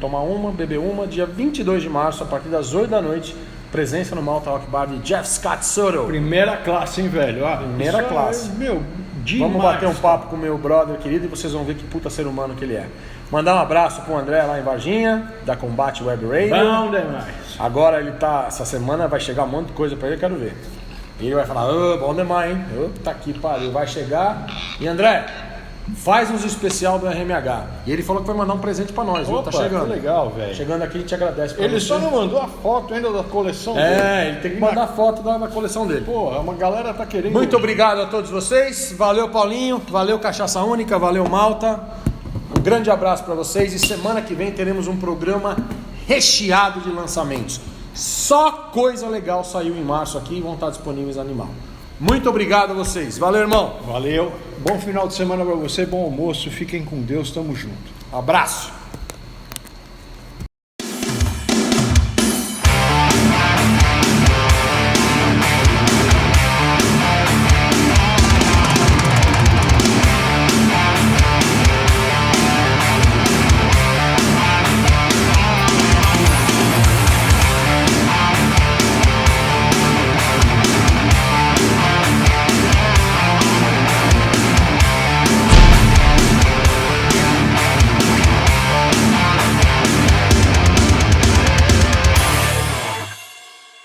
tomar uma, beber uma, dia 22 de março, a partir das 8 da noite, presença no Malta Rock Bar de Jeff Scott Soto. Primeira classe, hein, velho? Primeira classe. Demais. Vamos bater um papo com o meu brother querido e vocês vão ver que puta ser humano que ele é. Mandar um abraço pro André lá em Varginha, da Combate Web Radio. Bom demais. Agora ele tá, essa semana vai chegar um monte de coisa pra ele, eu quero ver. E ele vai falar, bom demais, hein? Tá aqui, pariu, vai chegar. E André, faz uns especial do RMH. E ele falou que vai mandar um presente pra nós, viu? Tá chegando. Que legal, velho. Chegando aqui, a gente agradece pra Ele você. só não mandou a foto ainda da coleção dele. Ele tem que mandar foto da coleção dele. Porra, uma galera tá querendo. Muito obrigado a todos vocês. Valeu, Paulinho. Valeu, Cachaça Única. Valeu, Malta. Um grande abraço para vocês. E semana que vem teremos um programa recheado de lançamentos. Só coisa legal saiu em março aqui e vão estar disponíveis no Animal. Muito obrigado a vocês. Valeu, irmão. Valeu. Bom final de semana para você. Bom almoço. Fiquem com Deus. Tamo junto. Abraço.